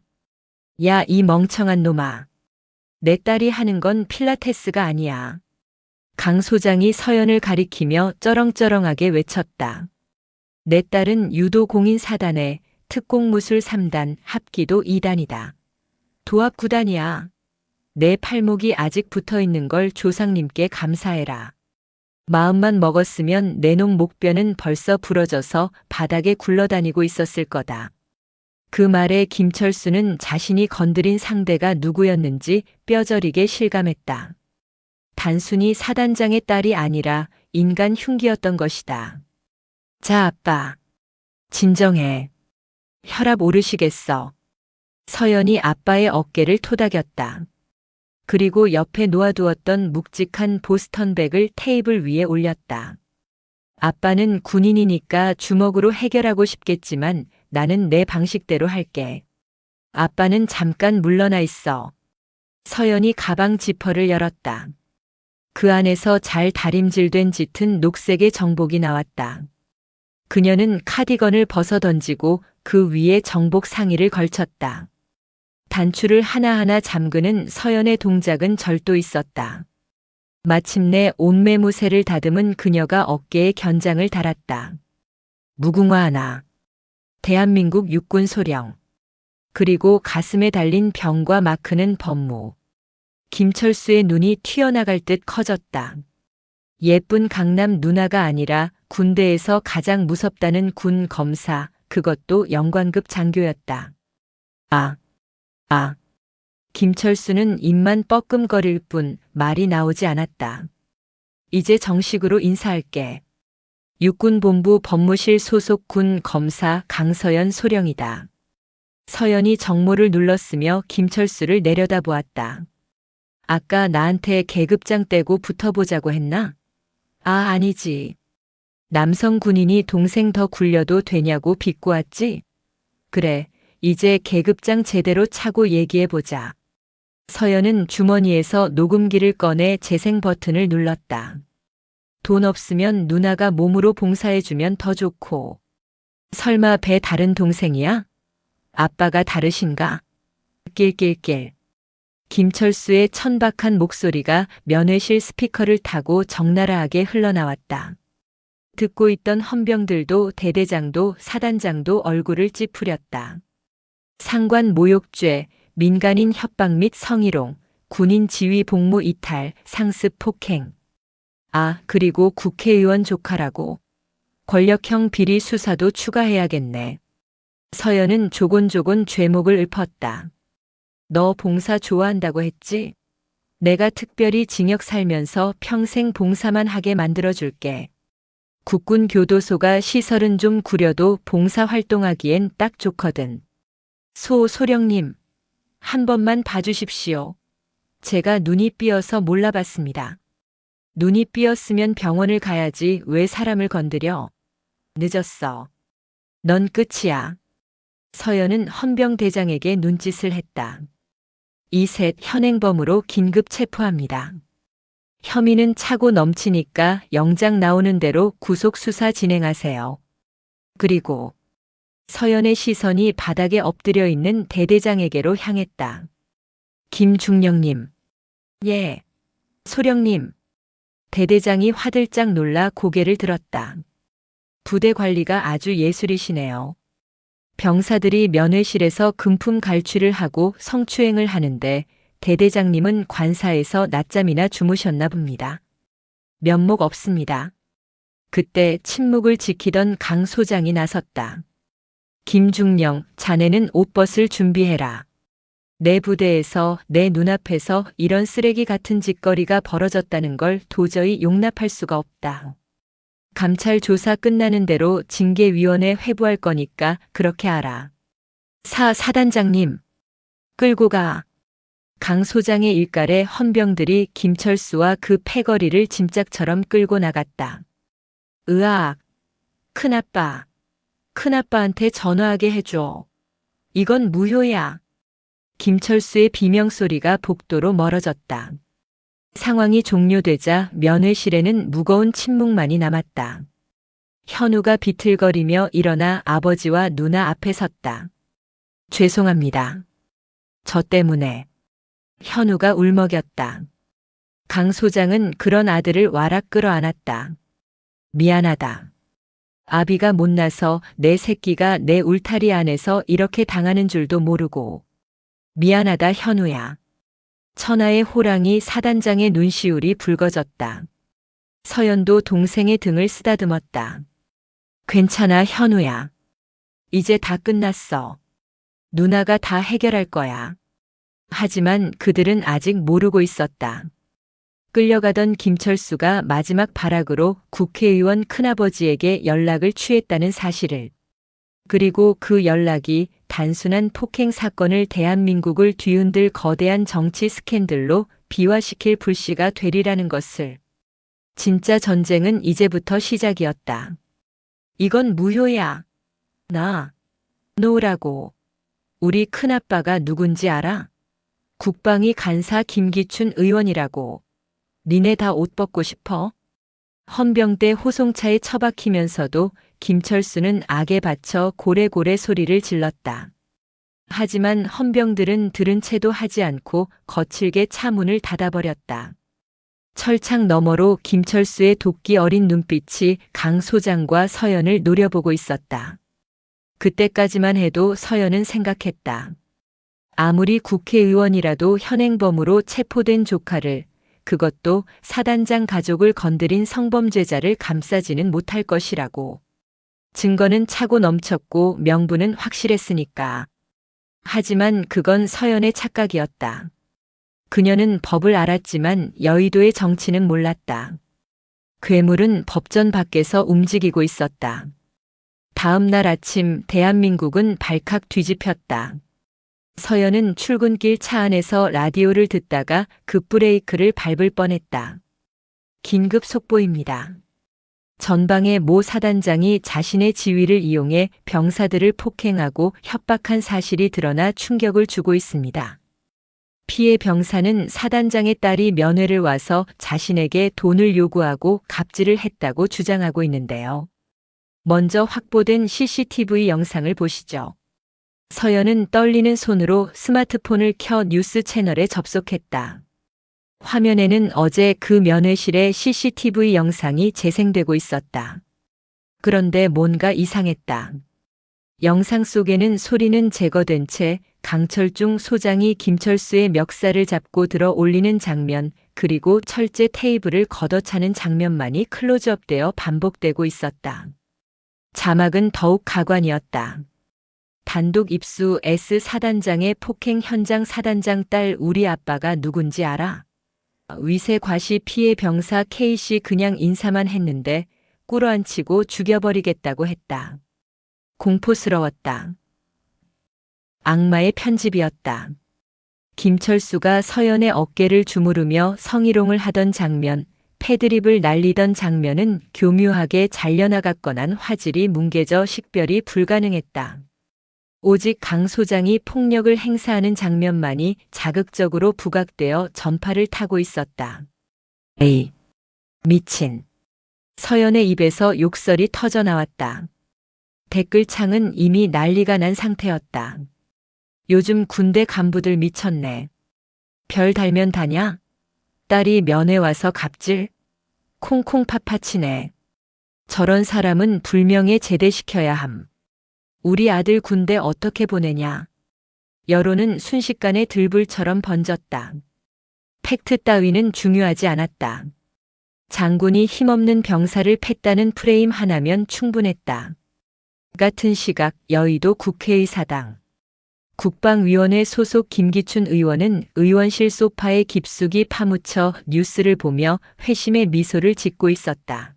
야, 이 멍청한 놈아. 내 딸이 하는 건 필라테스가 아니야. 강 소장이 서연을 가리키며 쩌렁쩌렁하게 외쳤다. 내 딸은 유도 공인 4단에 특공무술 3단, 합기도 2단이다. 도합 9단이야. 내 팔목이 아직 붙어 있는 걸 조상님께 감사해라. 마음만 먹었으면 내놈 목뼈는 벌써 부러져서 바닥에 굴러다니고 있었을 거다. 그 말에 김철수는 자신이 건드린 상대가 누구였는지 뼈저리게 실감했다. 단순히 사단장의 딸이 아니라 인간 흉기였던 것이다. 자, 아빠. 진정해. 혈압 오르시겠어. 서연이 아빠의 어깨를 토닥였다. 그리고 옆에 놓아두었던 묵직한 보스턴백을 테이블 위에 올렸다. 아빠는 군인이니까 주먹으로 해결하고 싶겠지만 나는 내 방식대로 할게. 아빠는 잠깐 물러나 있어. 서연이 가방 지퍼를 열었다. 그 안에서 잘 다림질된 짙은 녹색의 정복이 나왔다. 그녀는 카디건을 벗어 던지고 그 위에 정복 상의를 걸쳤다. 단추를 하나하나 잠그는 서연의 동작은 절도 있었다. 마침내 옷매무새를 다듬은 그녀가 어깨에 견장을 달았다. 무궁화 하나. 대한민국 육군 소령. 그리고 가슴에 달린 병과 마크는 법무. 김철수의 눈이 튀어나갈 듯 커졌다. 예쁜 강남 누나가 아니라 군대에서 가장 무섭다는 군 검사, 그것도 영관급 장교였다. 아, 아. 김철수는 입만 뻐끔거릴 뿐 말이 나오지 않았다. 이제 정식으로 인사할게. 육군본부 법무실 소속 군 검사 강서연 소령이다. 서연이 정모를 눌렀으며 김철수를 내려다보았다. 아까 나한테 계급장 떼고 붙어보자고 했나? 아, 아니지. 남성 군인이 동생 더 굴려도 되냐고 비꼬았지? 그래, 이제 계급장 제대로 차고 얘기해보자. 서연은 주머니에서 녹음기를 꺼내 재생 버튼을 눌렀다. 돈 없으면 누나가 몸으로 봉사해주면 더 좋고. 설마 배 다른 동생이야? 아빠가 다르신가? 낄낄낄. 김철수의 천박한 목소리가 면회실 스피커를 타고 적나라하게 흘러나왔다. 듣고 있던 헌병들도 대대장도 사단장도 얼굴을 찌푸렸다. 상관 모욕죄, 민간인 협박 및 성희롱, 군인 지위 복무 이탈, 상습 폭행. 아, 그리고 국회의원 조카라고. 권력형 비리 수사도 추가해야겠네. 서연은 조곤조곤 죄목을 읊었다. 너 봉사 좋아한다고 했지? 내가 특별히 징역 살면서 평생 봉사만 하게 만들어줄게. 국군 교도소가 시설은 좀 구려도 봉사 활동하기엔 딱 좋거든. 소령님, 한 번만 봐주십시오. 제가 눈이 삐어서 몰라봤습니다. 눈이 삐었으면 병원을 가야지 왜 사람을 건드려? 늦었어. 넌 끝이야. 서연은 헌병대장에게 눈짓을 했다. 이셋 현행범으로 긴급 체포합니다. 혐의는 차고 넘치니까 영장 나오는 대로 구속수사 진행하세요. 그리고 서연의 시선이 바닥에 엎드려 있는 대대장에게로 향했다. 김중령님. 예. 소령님. 대대장이 화들짝 놀라 고개를 들었다. 부대 관리가 아주 예술이시네요. 병사들이 면회실에서 금품 갈취를 하고 성추행을 하는데 대대장님은 관사에서 낮잠이나 주무셨나 봅니다. 면목 없습니다. 그때 침묵을 지키던 강 소장이 나섰다. 김중령, 자네는 옷벗을 준비해라. 내 부대에서 내 눈앞에서 이런 쓰레기 같은 짓거리가 벌어졌다는 걸 도저히 용납할 수가 없다. 감찰 조사 끝나는 대로 징계위원회 회부할 거니까 그렇게 하라. 사단장님. 끌고 가. 강 소장의 일갈에 헌병들이 김철수와 그 패거리를 짐짝처럼 끌고 나갔다. 으악. 큰아빠. 큰아빠한테 전화하게 해줘. 이건 무효야. 김철수의 비명소리가 복도로 멀어졌다. 상황이 종료되자 면회실에는 무거운 침묵만이 남았다. 현우가 비틀거리며 일어나 아버지와 누나 앞에 섰다. 죄송합니다. 저 때문에. 현우가 울먹였다. 강 소장은 그런 아들을 와락 끌어안았다. 미안하다. 아비가 못나서 내 새끼가 내 울타리 안에서 이렇게 당하는 줄도 모르고. 미안하다 현우야. 천하의 호랑이 사단장의 눈시울이 붉어졌다. 서연도 동생의 등을 쓰다듬었다. 괜찮아 현우야. 이제 다 끝났어. 누나가 다 해결할 거야. 하지만 그들은 아직 모르고 있었다. 끌려가던 김철수가 마지막 발악으로 국회의원 큰아버지에게 연락을 취했다는 사실을. 그리고 그 연락이 단순한 폭행 사건을 대한민국을 뒤흔들 거대한 정치 스캔들로 비화시킬 불씨가 되리라는 것을. 진짜 전쟁은 이제부터 시작이었다. 이건 무효야. 놓으라고. 우리 큰아빠가 누군지 알아? 국방위 간사 김기춘 의원이라고. 니네 다 옷 벗고 싶어? 헌병대 호송차에 처박히면서도 김철수는 악에 받쳐 고래고래 소리를 질렀다. 하지만 헌병들은 들은 채도 하지 않고 거칠게 차 문을 닫아버렸다. 철창 너머로 김철수의 도끼 어린 눈빛이 강 소장과 서연을 노려보고 있었다. 그때까지만 해도 서연은 생각했다. 아무리 국회의원이라도 현행범으로 체포된 조카를 그것도 사단장 가족을 건드린 성범죄자를 감싸지는 못할 것이라고. 증거는 차고 넘쳤고 명분은 확실했으니까. 하지만 그건 서연의 착각이었다. 그녀는 법을 알았지만 여의도의 정치는 몰랐다. 괴물은 법전 밖에서 움직이고 있었다. 다음 날 아침 대한민국은 발칵 뒤집혔다. 서연은 출근길 차 안에서 라디오를 듣다가 급브레이크를 밟을 뻔했다. 긴급 속보입니다. 전방의 모 사단장이 자신의 지위를 이용해 병사들을 폭행하고 협박한 사실이 드러나 충격을 주고 있습니다. 피해 병사는 사단장의 딸이 면회를 와서 자신에게 돈을 요구하고 갑질을 했다고 주장하고 있는데요. 먼저 확보된 CCTV 영상을 보시죠. 서연은 떨리는 손으로 스마트폰을 켜 뉴스 채널에 접속했다. 화면에는 어제 그 면회실의 CCTV 영상이 재생되고 있었다. 그런데 뭔가 이상했다. 영상 속에는 소리는 제거된 채 강철중 소장이 김철수의 멱살을 잡고 들어 올리는 장면, 그리고 철제 테이블을 걷어차는 장면만이 클로즈업되어 반복되고 있었다. 자막은 더욱 가관이었다. 단독 입수 S 사단장의 폭행 현장 사단장 딸 우리 아빠가 누군지 알아? 위세 과시 피해 병사 K씨 그냥 인사만 했는데 꿇어앉히고 죽여버리겠다고 했다. 공포스러웠다. 악마의 편집이었다. 김철수가 서연의 어깨를 주무르며 성희롱을 하던 장면, 패드립을 날리던 장면은 교묘하게 잘려나갔거난 화질이 뭉개져 식별이 불가능했다. 오직 강 소장이 폭력을 행사하는 장면만이 자극적으로 부각되어 전파를 타고 있었다. 에이, 미친. 서연의 입에서 욕설이 터져나왔다. 댓글창은 이미 난리가 난 상태였다. 요즘 군대 간부들 미쳤네. 별 달면 다냐? 딸이 면회 와서 갑질? 콩콩 파파치네. 저런 사람은 불명예 제대시켜야 함. 우리 아들 군대 어떻게 보내냐? 여론은 순식간에 들불처럼 번졌다. 팩트 따위는 중요하지 않았다. 장군이 힘없는 병사를 팼다는 프레임 하나면 충분했다. 같은 시각 여의도 국회의사당. 국방위원회 소속 김기춘 의원은 의원실 소파에 깊숙이 파묻혀 뉴스를 보며 회심의 미소를 짓고 있었다.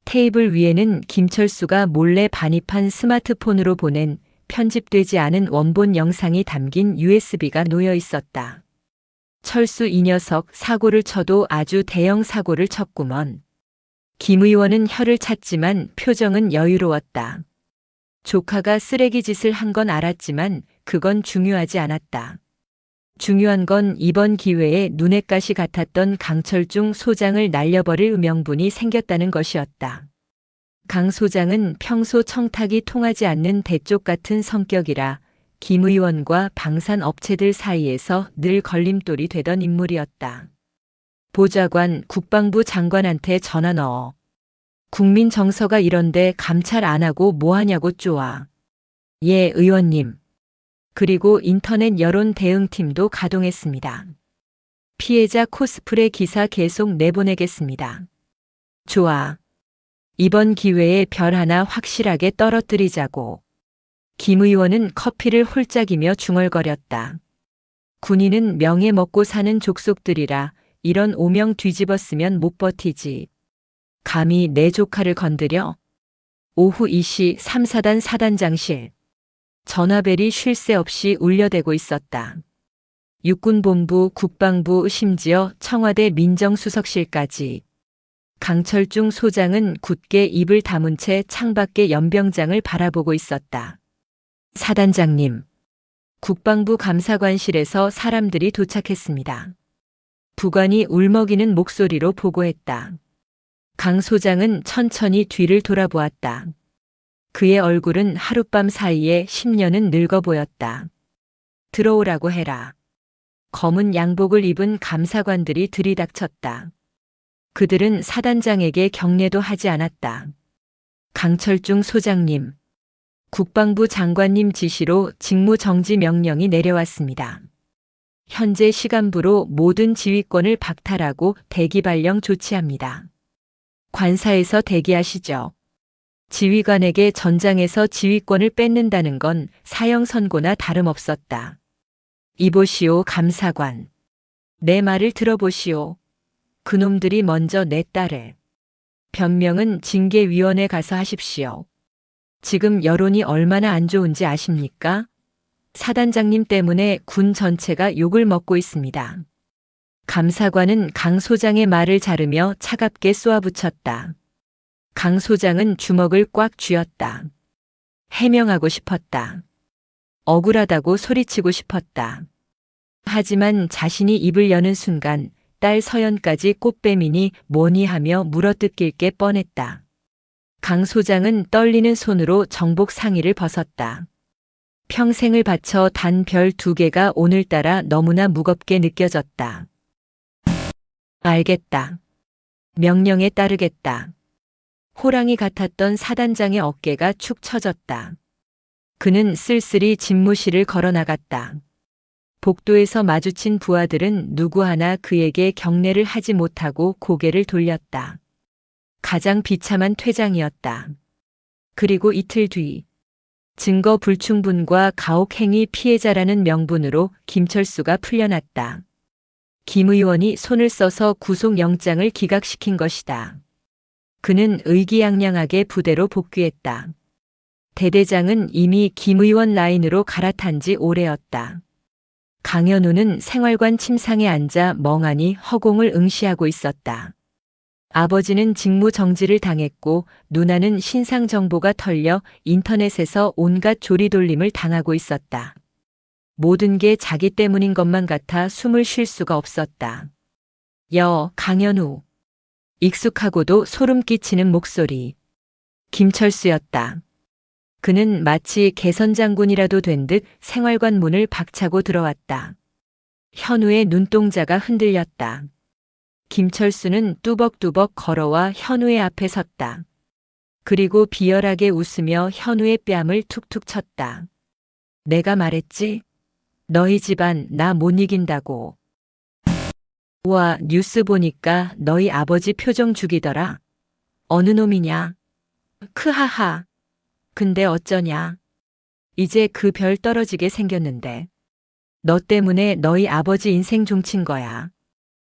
테이블 위에는 김철수가 몰래 반입한 스마트폰으로 보낸 편집되지 않은 원본 영상이 담긴 USB가 놓여 있었다. 철수 이 녀석 사고를 쳐도 아주 대형 사고를 쳤구먼. 김 의원은 혀를 찼지만 표정은 여유로웠다. 조카가 쓰레기 짓을 한 건 알았지만 그건 중요하지 않았다. 중요한 건 이번 기회에 눈엣가시 같았던 강철중 소장을 날려버릴 음영분이 생겼다는 것이었다. 강 소장은 평소 청탁이 통하지 않는 대쪽 같은 성격이라 김 의원과 방산 업체들 사이에서 늘 걸림돌이 되던 인물이었다. 보좌관 국방부 장관한테 전화 넣어. 국민 정서가 이런데 감찰 안 하고 뭐 하냐고 쪼아. 예, 의원님. 그리고 인터넷 여론 대응팀도 가동했습니다. 피해자 코스프레 기사 계속 내보내겠습니다. 좋아. 이번 기회에 별 하나 확실하게 떨어뜨리자고. 김 의원은 커피를 홀짝이며 중얼거렸다. 군인은 명예 먹고 사는 족속들이라 이런 오명 뒤집었으면 못 버티지. 감히 내 조카를 건드려? 오후 2시 3사단 사단장실. 전화벨이 쉴 새 없이 울려대고 있었다. 육군본부, 국방부, 심지어 청와대 민정수석실까지. 강철중 소장은 굳게 입을 다문 채 창밖의 연병장을 바라보고 있었다. 사단장님. 국방부 감사관실에서 사람들이 도착했습니다. 부관이 울먹이는 목소리로 보고했다. 강 소장은 천천히 뒤를 돌아보았다. 그의 얼굴은 하룻밤 사이에 10년은 늙어 보였다. 들어오라고 해라. 검은 양복을 입은 감사관들이 들이닥쳤다. 그들은 사단장에게 경례도 하지 않았다. 강철중 소장님, 국방부 장관님 지시로 직무정지 명령이 내려왔습니다. 현재 시간부로 모든 지휘권을 박탈하고 대기 발령 조치합니다. 관사에서 대기하시죠. 지휘관에게 전장에서 지휘권을 뺏는다는 건 사형 선고나 다름없었다. 이보시오, 감사관. 내 말을 들어보시오. 그놈들이 먼저 내 딸을. 변명은 징계위원회 가서 하십시오. 지금 여론이 얼마나 안 좋은지 아십니까? 사단장님 때문에 군 전체가 욕을 먹고 있습니다. 감사관은 강 소장의 말을 자르며 차갑게 쏘아붙였다. 강 소장은 주먹을 꽉 쥐었다. 해명하고 싶었다. 억울하다고 소리치고 싶었다. 하지만 자신이 입을 여는 순간 딸 서연까지 꽃뱀이니 뭐니 하며 물어뜯길 게 뻔했다. 강 소장은 떨리는 손으로 정복 상의를 벗었다. 평생을 바쳐 단 별 2개가 오늘따라 너무나 무겁게 느껴졌다. 알겠다. 명령에 따르겠다. 호랑이 같았던 사단장의 어깨가 축 처졌다. 그는 쓸쓸히 집무실을 걸어나갔다. 복도에서 마주친 부하들은 누구 하나 그에게 경례를 하지 못하고 고개를 돌렸다. 가장 비참한 퇴장이었다. 그리고 이틀 뒤 증거 불충분과 가혹행위 피해자라는 명분으로 김철수가 풀려났다. 김 의원이 손을 써서 구속영장을 기각시킨 것이다. 그는 의기양양하게 부대로 복귀했다. 대대장은 이미 김 의원 라인으로 갈아탄 지 오래였다. 강현우는 생활관 침상에 앉아 멍하니 허공을 응시하고 있었다. 아버지는 직무 정지를 당했고 누나는 신상 정보가 털려 인터넷에서 온갖 조리돌림을 당하고 있었다. 모든 게 자기 때문인 것만 같아 숨을 쉴 수가 없었다. 강현우. 익숙하고도 소름 끼치는 목소리. 김철수였다. 그는 마치 개선장군이라도 된 듯 생활관 문을 박차고 들어왔다. 현우의 눈동자가 흔들렸다. 김철수는 뚜벅뚜벅 걸어와 현우의 앞에 섰다. 그리고 비열하게 웃으며 현우의 뺨을 툭툭 쳤다. 내가 말했지? 너희 집안 나 못 이긴다고. 와, 뉴스 보니까 너희 아버지 표정 죽이더라. 어느 놈이냐? 크하하. 근데 어쩌냐? 이제 그 별 떨어지게 생겼는데. 너 때문에 너희 아버지 인생 종친 거야.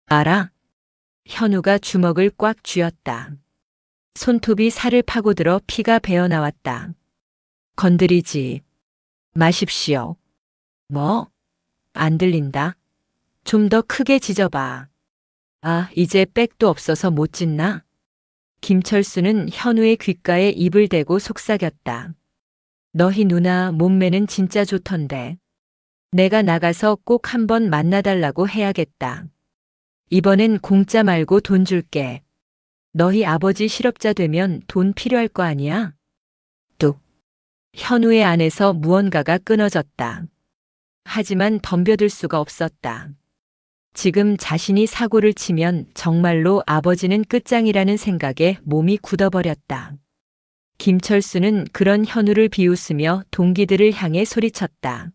알아? 현우가 주먹을 꽉 쥐었다. 손톱이 살을 파고들어 피가 배어나왔다. 건드리지 마십시오. 뭐? 안 들린다. 좀 더 크게 짖어봐. 아, 이제 백도 없어서 못 짖나? 김철수는 현우의 귓가에 입을 대고 속삭였다. 너희 누나 몸매는 진짜 좋던데. 내가 나가서 꼭 한번 만나달라고 해야겠다. 이번엔 공짜 말고 돈 줄게. 너희 아버지 실업자 되면 돈 필요할 거 아니야? 뚝. 현우의 안에서 무언가가 끊어졌다. 하지만 덤벼들 수가 없었다. 지금 자신이 사고를 치면 정말로 아버지는 끝장이라는 생각에 몸이 굳어버렸다. 김철수는 그런 현우를 비웃으며 동기들을 향해 소리쳤다.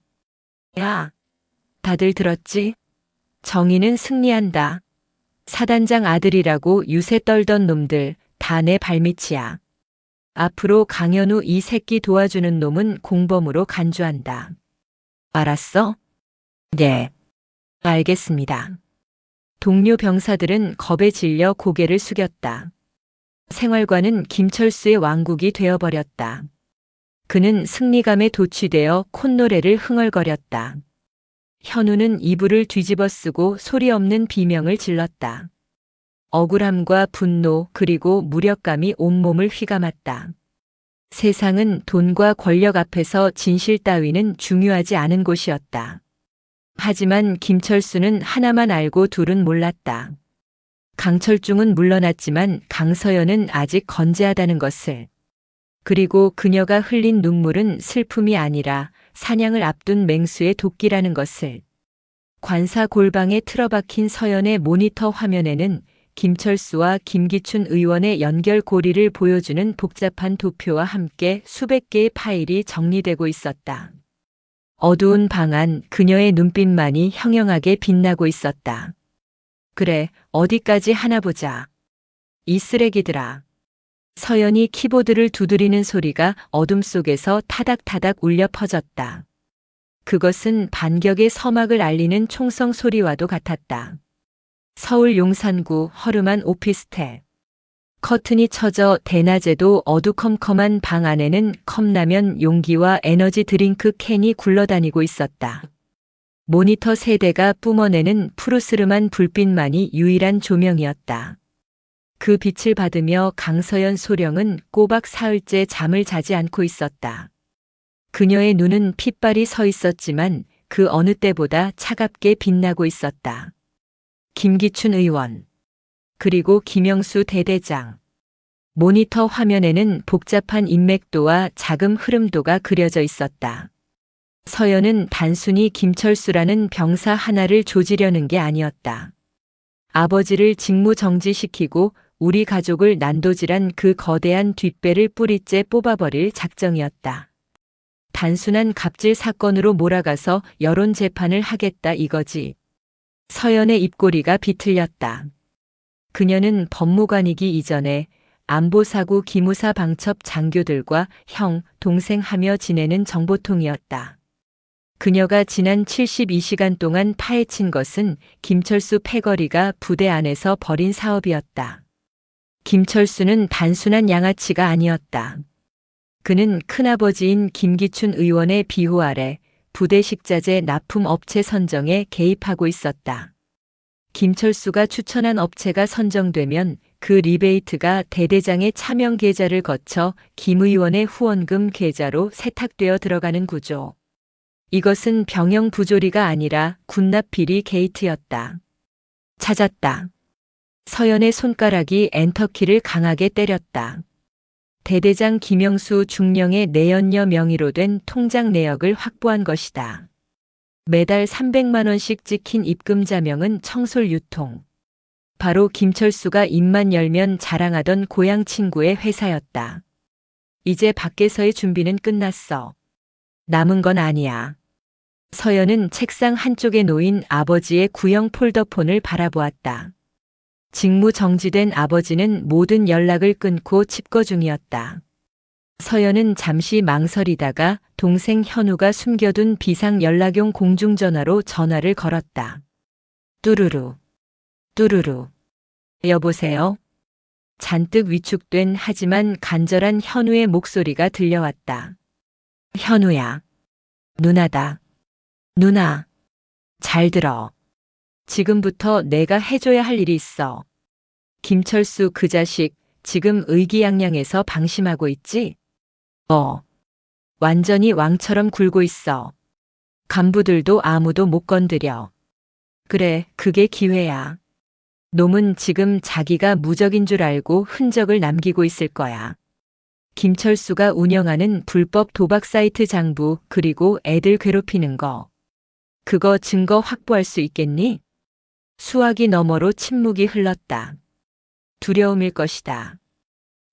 야, 다들 들었지? 정의는 승리한다. 사단장 아들이라고 유세 떨던 놈들 다 내 발밑이야. 앞으로 강현우 이 새끼 도와주는 놈은 공범으로 간주한다. 알았어? 네. 알겠습니다. 동료 병사들은 겁에 질려 고개를 숙였다. 생활관은 김철수의 왕국이 되어버렸다. 그는 승리감에 도취되어 콧노래를 흥얼거렸다. 현우는 이불을 뒤집어 쓰고 소리 없는 비명을 질렀다. 억울함과 분노 그리고 무력감이 온몸을 휘감았다. 세상은 돈과 권력 앞에서 진실 따위는 중요하지 않은 곳이었다. 하지만 김철수는 하나만 알고 둘은 몰랐다. 강철중은 물러났지만 강서연은 아직 건재하다는 것을. 그리고 그녀가 흘린 눈물은 슬픔이 아니라 사냥을 앞둔 맹수의 도끼라는 것을. 관사 골방에 틀어박힌 서연의 모니터 화면에는 김철수와 김기춘 의원의 연결고리를 보여주는 복잡한 도표와 함께 수백 개의 파일이 정리되고 있었다. 어두운 방 안 그녀의 눈빛만이 형형하게 빛나고 있었다. 그래, 어디까지 하나 보자. 이 쓰레기들아. 서연이 키보드를 두드리는 소리가 어둠 속에서 타닥타닥 울려 퍼졌다. 그것은 반격의 서막을 알리는 총성 소리와도 같았다. 서울 용산구 허름한 오피스텔. 커튼이 쳐져 대낮에도 어두컴컴한 방 안에는 컵라면 용기와 에너지 드링크 캔이 굴러다니고 있었다. 모니터 세대가 뿜어내는 푸르스름한 불빛만이 유일한 조명이었다. 그 빛을 받으며 강서연 소령은 꼬박 사흘째 잠을 자지 않고 있었다. 그녀의 눈은 핏발이 서 있었지만 그 어느 때보다 차갑게 빛나고 있었다. 김기춘 의원, 그리고 김영수 대대장. 모니터 화면에는 복잡한 인맥도와 자금 흐름도가 그려져 있었다. 서연은 단순히 김철수라는 병사 하나를 조지려는 게 아니었다. 아버지를 직무정지시키고 우리 가족을 난도질한 그 거대한 뒷배를 뿌리째 뽑아버릴 작정이었다. 단순한 갑질 사건으로 몰아가서 여론 재판을 하겠다 이거지. 서연의 입꼬리가 비틀렸다. 그녀는 법무관이기 이전에 안보사고 기무사 방첩 장교들과 형, 동생 하며 지내는 정보통이었다. 그녀가 지난 72시간 동안 파헤친 것은 김철수 패거리가 부대 안에서 벌인 사업이었다. 김철수는 단순한 양아치가 아니었다. 그는 큰아버지인 김기춘 의원의 비호 아래 부대 식자재 납품 업체 선정에 개입하고 있었다. 김철수가 추천한 업체가 선정되면 그 리베이트가 대대장의 차명 계좌를 거쳐 김 의원의 후원금 계좌로 세탁되어 들어가는 구조. 이것은 병영 부조리가 아니라 군납 비리 게이트였다. 찾았다. 서연의 손가락이 엔터키를 강하게 때렸다. 대대장 김영수 중령의 내연녀 명의로 된 통장 내역을 확보한 것이다. 매달 300만 원씩 찍힌 입금 자명은 청솔 유통. 바로 김철수가 입만 열면 자랑하던 고향 친구의 회사였다. 이제 밖에서의 준비는 끝났어. 남은 건 아니야. 서연은 책상 한쪽에 놓인 아버지의 구형 폴더폰을 바라보았다. 직무 정지된 아버지는 모든 연락을 끊고 칩거 중이었다. 서연은 잠시 망설이다가 동생 현우가 숨겨둔 비상 연락용 공중전화로 전화를 걸었다. 뚜루루, 뚜루루. 여보세요? 잔뜩 위축된 하지만 간절한 현우의 목소리가 들려왔다. 현우야. 누나다. 누나. 잘 들어. 지금부터 내가 해줘야 할 일이 있어. 김철수 그 자식 지금 의기양양해서 방심하고 있지? 완전히 왕처럼 굴고 있어. 간부들도 아무도 못 건드려. 그래, 그게 기회야. 놈은 지금 자기가 무적인 줄 알고 흔적을 남기고 있을 거야. 김철수가 운영하는 불법 도박 사이트 장부 그리고 애들 괴롭히는 거. 그거 증거 확보할 수 있겠니? 수화기 너머로 침묵이 흘렀다. 두려움일 것이다.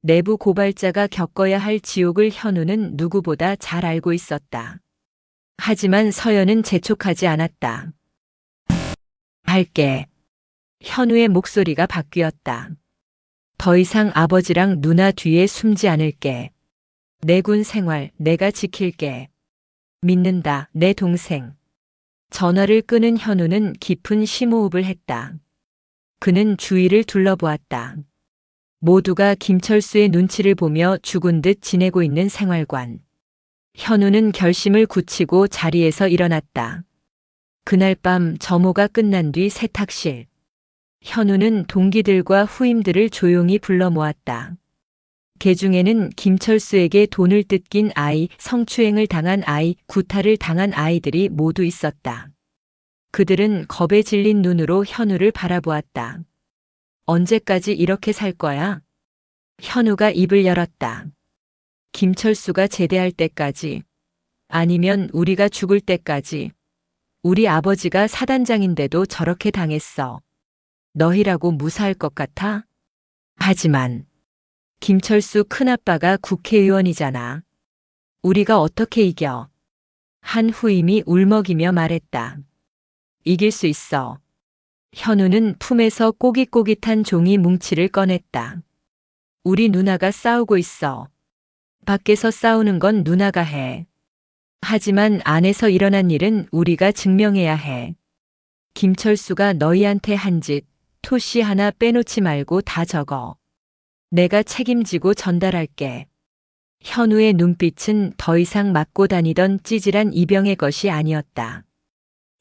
내부 고발자가 겪어야 할 지옥을 현우는 누구보다 잘 알고 있었다. 하지만 서연은 재촉하지 않았다. 할게. 현우의 목소리가 바뀌었다. 더 이상 아버지랑 누나 뒤에 숨지 않을게. 내 군 생활 내가 지킬게. 믿는다, 내 동생. 전화를 끄는 현우는 깊은 심호흡을 했다. 그는 주위를 둘러보았다. 모두가 김철수의 눈치를 보며 죽은 듯 지내고 있는 생활관. 현우는 결심을 굳히고 자리에서 일어났다. 그날 밤 점호가 끝난 뒤 세탁실. 현우는 동기들과 후임들을 조용히 불러 모았다. 그 중에는 김철수에게 돈을 뜯긴 아이, 성추행을 당한 아이, 구타를 당한 아이들이 모두 있었다. 그들은 겁에 질린 눈으로 현우를 바라보았다. 언제까지 이렇게 살 거야? 현우가 입을 열었다. 김철수가 제대할 때까지. 아니면 우리가 죽을 때까지. 우리 아버지가 사단장인데도 저렇게 당했어. 너희라고 무사할 것 같아? 하지만 김철수 큰아빠가 국회의원이잖아. 우리가 어떻게 이겨? 한 후임이 울먹이며 말했다. 이길 수 있어. 현우는 품에서 꼬깃꼬깃한 종이 뭉치를 꺼냈다. 우리 누나가 싸우고 있어. 밖에서 싸우는 건 누나가 해. 하지만 안에서 일어난 일은 우리가 증명해야 해. 김철수가 너희한테 한 짓, 토시 하나 빼놓지 말고 다 적어. 내가 책임지고 전달할게. 현우의 눈빛은 더 이상 맞고 다니던 찌질한 이병의 것이 아니었다.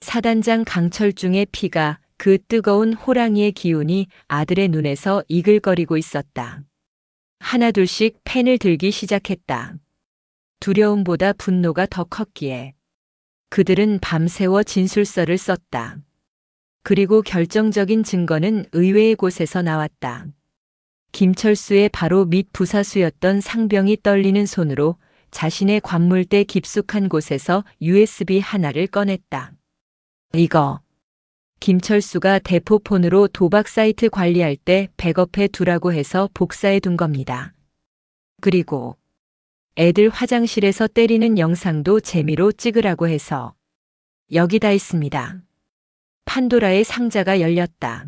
사단장 강철중의 피가 그 뜨거운 호랑이의 기운이 아들의 눈에서 이글거리고 있었다. 하나둘씩 펜을 들기 시작했다. 두려움보다 분노가 더 컸기에 그들은 밤새워 진술서를 썼다. 그리고 결정적인 증거는 의외의 곳에서 나왔다. 김철수의 바로 밑 부사수였던 상병이 떨리는 손으로 자신의 관물대 깊숙한 곳에서 USB 하나를 꺼냈다. 이거 김철수가 대포폰으로 도박 사이트 관리할 때 백업해 두라고 해서 복사해 둔 겁니다. 그리고 애들 화장실에서 때리는 영상도 재미로 찍으라고 해서 여기다 있습니다. 판도라의 상자가 열렸다.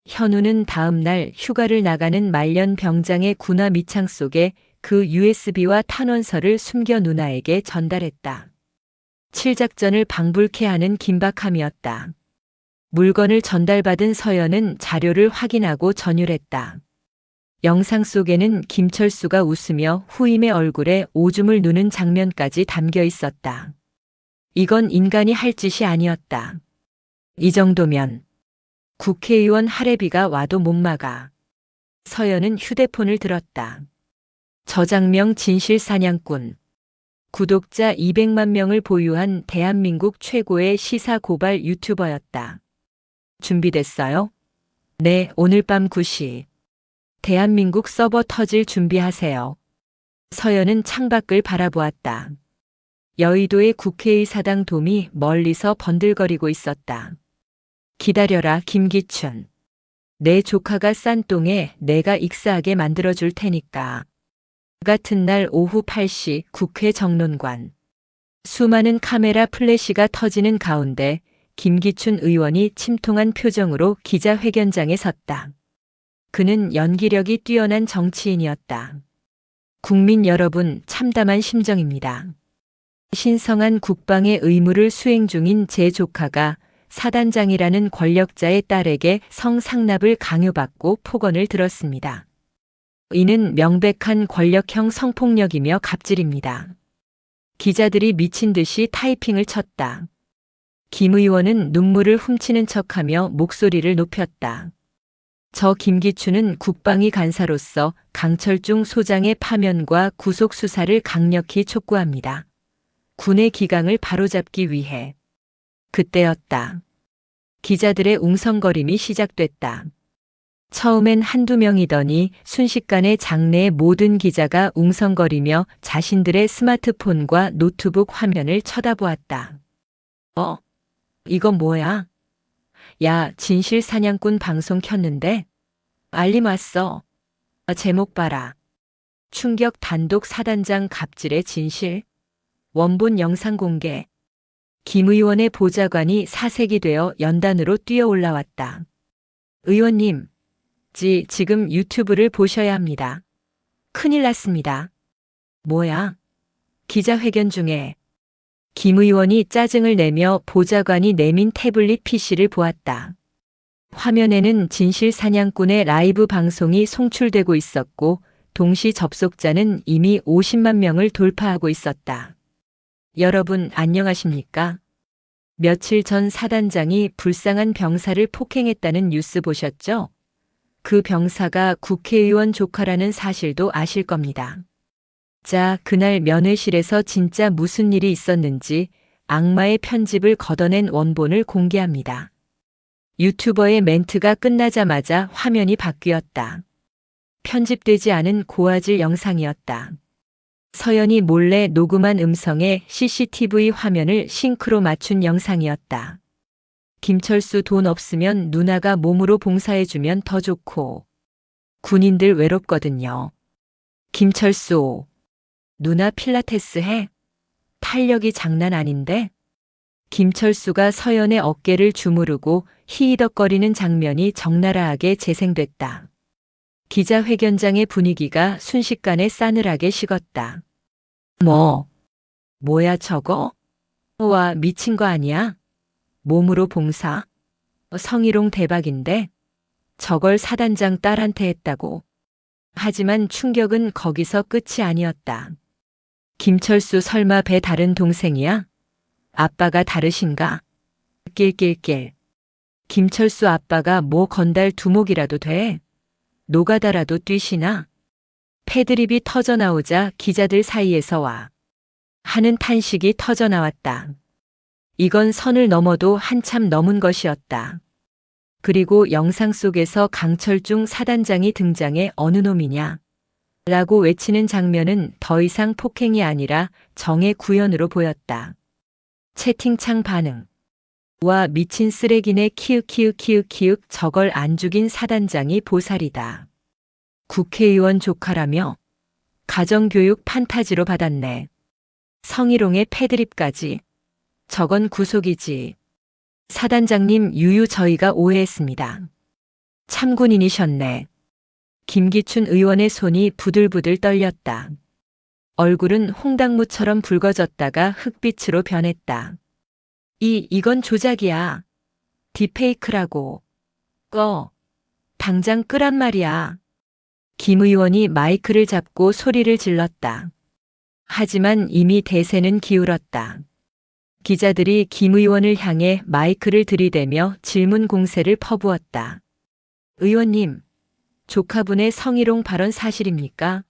현우는 다음 날 휴가를 나가는 말년 병장의 군화 밑창 속에 그 USB와 탄원서를 숨겨 누나에게 전달했다. 칠작전을 방불케 하는 긴박함이었다. 물건을 전달받은 서연은 자료를 확인하고 전율했다. 영상 속에는 김철수가 웃으며 후임의 얼굴에 오줌을 누는 장면까지 담겨 있었다. 이건 인간이 할 짓이 아니었다. 이 정도면 국회의원 할애비가 와도 못 막아. 서연은 휴대폰을 들었다. 저장명 진실사냥꾼. 구독자 200만 명을 보유한 대한민국 최고의 시사 고발 유튜버였다. 준비됐어요? 네, 오늘 밤 9시. 대한민국 서버 터질 준비하세요. 서연은 창밖을 바라보았다. 여의도의 국회의사당 돔이 멀리서 번들거리고 있었다. 기다려라, 김기춘. 내 조카가 싼 똥에 내가 익사하게 만들어줄 테니까. 같은 날 오후 8시 국회 정론관. 수많은 카메라 플래시가 터지는 가운데 김기춘 의원이 침통한 표정으로 기자회견장에 섰다. 그는 연기력이 뛰어난 정치인이었다. 국민 여러분, 참담한 심정입니다. 신성한 국방의 의무를 수행 중인 제 조카가 사단장이라는 권력자의 딸에게 성상납을 강요받고 폭언을 들었습니다. 이는 명백한 권력형 성폭력이며 갑질입니다. 기자들이 미친 듯이 타이핑을 쳤다. 김 의원은 눈물을 훔치는 척하며 목소리를 높였다. 저 김기춘은 국방위 간사로서 강철중 소장의 파면과 구속 수사를 강력히 촉구합니다. 군의 기강을 바로잡기 위해. 그때였다. 기자들의 웅성거림이 시작됐다. 처음엔 한두 명이더니 순식간에 장내의 모든 기자가 웅성거리며 자신들의 스마트폰과 노트북 화면을 쳐다보았다. 이건 뭐야? 야, 진실사냥꾼 방송 켰는데? 알림 왔어. 제목 봐라. 충격 단독 사단장 갑질의 진실. 원본 영상 공개. 김 의원의 보좌관이 사색이 되어 연단으로 뛰어 올라왔다. 의원님, 지금 유튜브를 보셔야 합니다. 큰일 났습니다. 뭐야? 기자회견 중에 김 의원이 짜증을 내며 보좌관이 내민 태블릿 PC를 보았다. 화면에는 진실사냥꾼의 라이브 방송이 송출되고 있었고 동시 접속자는 이미 50만 명을 돌파하고 있었다. 여러분 안녕하십니까? 며칠 전 사단장이 불쌍한 병사를 폭행했다는 뉴스 보셨죠? 그 병사가 국회의원 조카라는 사실도 아실 겁니다. 자, 그날 면회실에서 진짜 무슨 일이 있었는지 악마의 편집을 걷어낸 원본을 공개합니다. 유튜버의 멘트가 끝나자마자 화면이 바뀌었다. 편집되지 않은 고화질 영상이었다. 서연이 몰래 녹음한 음성에 CCTV 화면을 싱크로 맞춘 영상이었다. 김철수 돈 없으면 누나가 몸으로 봉사해주면 더 좋고. 군인들 외롭거든요. 김철수, 누나 필라테스 해? 탄력이 장난 아닌데? 김철수가 서연의 어깨를 주무르고 히히덕거리는 장면이 적나라하게 재생됐다. 기자회견장의 분위기가 순식간에 싸늘하게 식었다. 뭐야 저거? 와, 미친 거 아니야? 몸으로 봉사? 성희롱 대박인데? 저걸 사단장 딸한테 했다고. 하지만 충격은 거기서 끝이 아니었다. 김철수 설마 배 다른 동생이야? 아빠가 다르신가? 낄낄낄. 김철수 아빠가 뭐 건달 두목이라도 돼? 노가다라도 뛰시나? 패드립이 터져나오자 기자들 사이에서 와 하는 탄식이 터져나왔다. 이건 선을 넘어도 한참 넘은 것이었다. 그리고 영상 속에서 강철중 사단장이 등장해 어느 놈이냐? 라고 외치는 장면은 더 이상 폭행이 아니라 정의 구현으로 보였다. 채팅창 반응. 와, 미친 쓰레기네. 키읔 저걸 안 죽인 사단장이 보살이다. 국회의원 조카라며? 가정교육 판타지로 받았네. 성희롱의 패드립까지. 저건 구속이지. 사단장님 유유 저희가 오해했습니다. 참군인이셨네. 김기춘 의원의 손이 부들부들 떨렸다. 얼굴은 홍당무처럼 붉어졌다가 흑빛으로 변했다. 이건 조작이야. 딥페이크라고. 당장 끄란 말이야. 김 의원이 마이크를 잡고 소리를 질렀다. 하지만 이미 대세는 기울었다. 기자들이 김 의원을 향해 마이크를 들이대며 질문 공세를 퍼부었다. 의원님, 조카분의 성희롱 발언 사실입니까?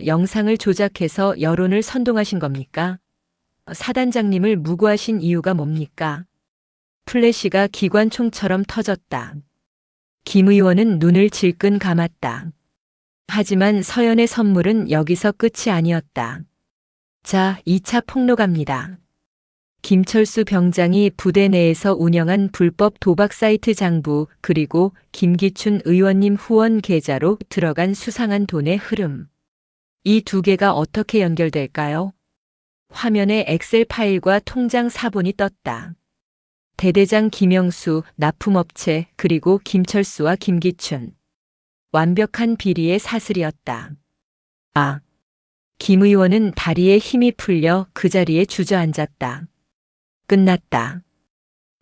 영상을 조작해서 여론을 선동하신 겁니까? 사단장님을 무고하신 이유가 뭡니까? 플래시가 기관총처럼 터졌다. 김 의원은 눈을 질끈 감았다. 하지만 서연의 선물은 여기서 끝이 아니었다. 자, 2차 폭로 갑니다. 김철수 병장이 부대 내에서 운영한 불법 도박 사이트 장부 그리고 김기춘 의원님 후원 계좌로 들어간 수상한 돈의 흐름. 이 두 개가 어떻게 연결될까요? 화면에 엑셀 파일과 통장 사본이 떴다. 대대장 김영수, 납품업체, 그리고 김철수와 김기춘. 완벽한 비리의 사슬이었다. 김 의원은 다리에 힘이 풀려 그 자리에 주저앉았다. 끝났다.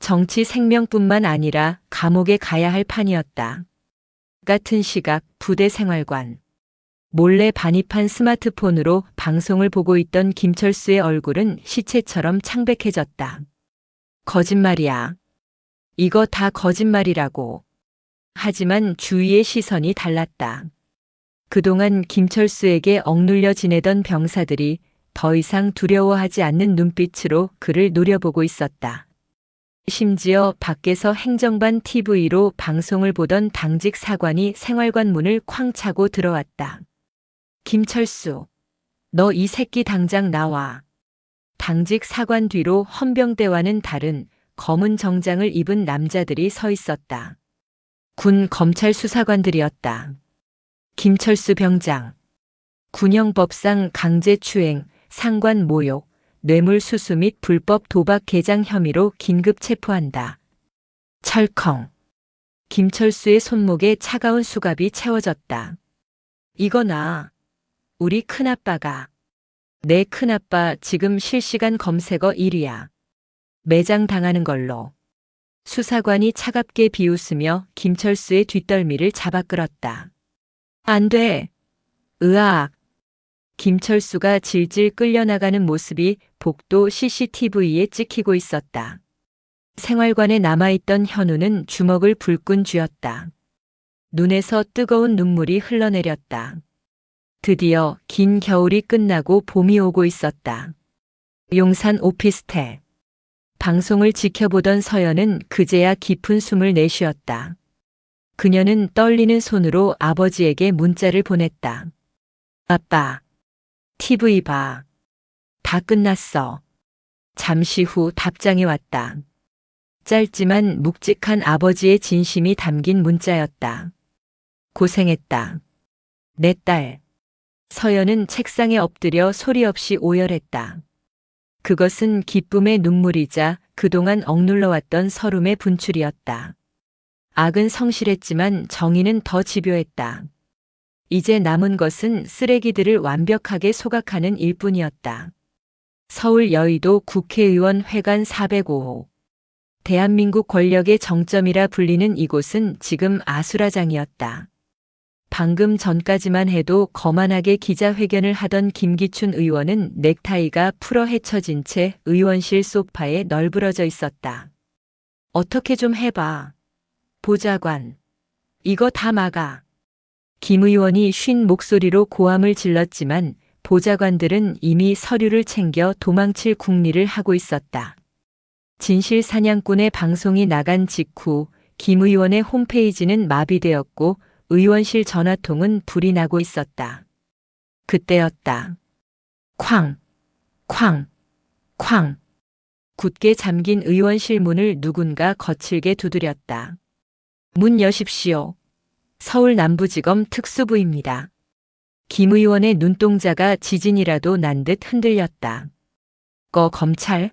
정치 생명뿐만 아니라 감옥에 가야 할 판이었다. 같은 시각 부대 생활관. 몰래 반입한 스마트폰으로 방송을 보고 있던 김철수의 얼굴은 시체처럼 창백해졌다. 거짓말이야. 이거 다 거짓말이라고. 하지만 주위의 시선이 달랐다. 그동안 김철수에게 억눌려 지내던 병사들이 더 이상 두려워하지 않는 눈빛으로 그를 노려보고 있었다. 심지어 밖에서 행정반 TV로 방송을 보던 당직 사관이 생활관 문을 쾅 차고 들어왔다. 김철수, 너 이 새끼 당장 나와. 당직 사관 뒤로 헌병대와는 다른 검은 정장을 입은 남자들이 서 있었다. 군 검찰 수사관들이었다. 김철수 병장. 군형법상 강제추행, 상관 모욕, 뇌물수수 및 불법 도박 개장 혐의로 긴급 체포한다. 철컹. 김철수의 손목에 차가운 수갑이 채워졌다. 이거나. 우리 큰아빠가. 내 큰아빠 지금 실시간 검색어 1위야. 매장 당하는 걸로. 수사관이 차갑게 비웃으며 김철수의 뒷덜미를 잡아 끌었다. 안 돼. 으악. 김철수가 질질 끌려나가는 모습이 복도 CCTV에 찍히고 있었다. 생활관에 남아있던 현우는 주먹을 불끈 쥐었다. 눈에서 뜨거운 눈물이 흘러내렸다. 드디어 긴 겨울이 끝나고 봄이 오고 있었다. 용산 오피스텔. 방송을 지켜보던 서연은 그제야 깊은 숨을 내쉬었다. 그녀는 떨리는 손으로 아버지에게 문자를 보냈다. 아빠, TV 봐. 다 끝났어. 잠시 후 답장이 왔다. 짧지만 묵직한 아버지의 진심이 담긴 문자였다. 고생했다. 내 딸. 서연은 책상에 엎드려 소리 없이 오열했다. 그것은 기쁨의 눈물이자 그동안 억눌러왔던 서름의 분출이었다. 악은 성실했지만 정의는 더 집요했다. 이제 남은 것은 쓰레기들을 완벽하게 소각하는 일뿐이었다. 서울 여의도 국회의원 회관 405호. 대한민국 권력의 정점이라 불리는 이곳은 지금 아수라장이었다. 방금 전까지만 해도 거만하게 기자회견을 하던 김기춘 의원은 넥타이가 풀어 헤쳐진 채 의원실 소파에 널브러져 있었다. 어떻게 좀 해봐. 보좌관. 이거 다 막아. 김 의원이 쉰 목소리로 고함을 질렀지만 보좌관들은 이미 서류를 챙겨 도망칠 궁리를 하고 있었다. 진실 사냥꾼의 방송이 나간 직후 김 의원의 홈페이지는 마비되었고 의원실 전화통은 불이 나고 있었다. 그때였다. 쾅, 쾅, 쾅. 굳게 잠긴 의원실 문을 누군가 거칠게 두드렸다. 문 여십시오. 서울 남부지검 특수부입니다. 김 의원의 눈동자가 지진이라도 난 듯 흔들렸다. 검찰?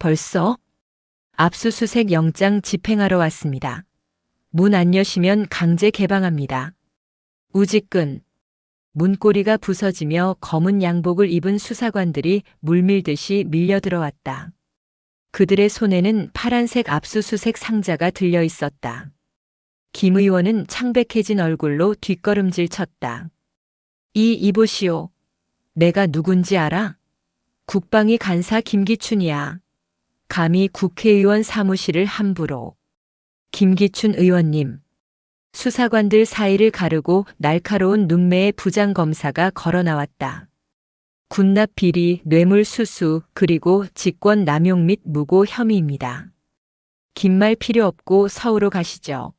벌써? 압수수색 영장 집행하러 왔습니다. 문 안 여시면 강제 개방합니다. 우직근. 문고리가 부서지며 검은 양복을 입은 수사관들이 물밀듯이 밀려 들어왔다. 그들의 손에는 파란색 압수수색 상자가 들려 있었다. 김 의원은 창백해진 얼굴로 뒷걸음질 쳤다. 이보시오. 내가 누군지 알아? 국방위 간사 김기춘이야. 감히 국회의원 사무실을 함부로. 김기춘 의원님. 수사관들 사이를 가르고 날카로운 눈매의 부장검사가 걸어 나왔다. 군납 비리, 뇌물 수수, 그리고 직권 남용 및 무고 혐의입니다. 긴 말 필요 없고 서울로 가시죠.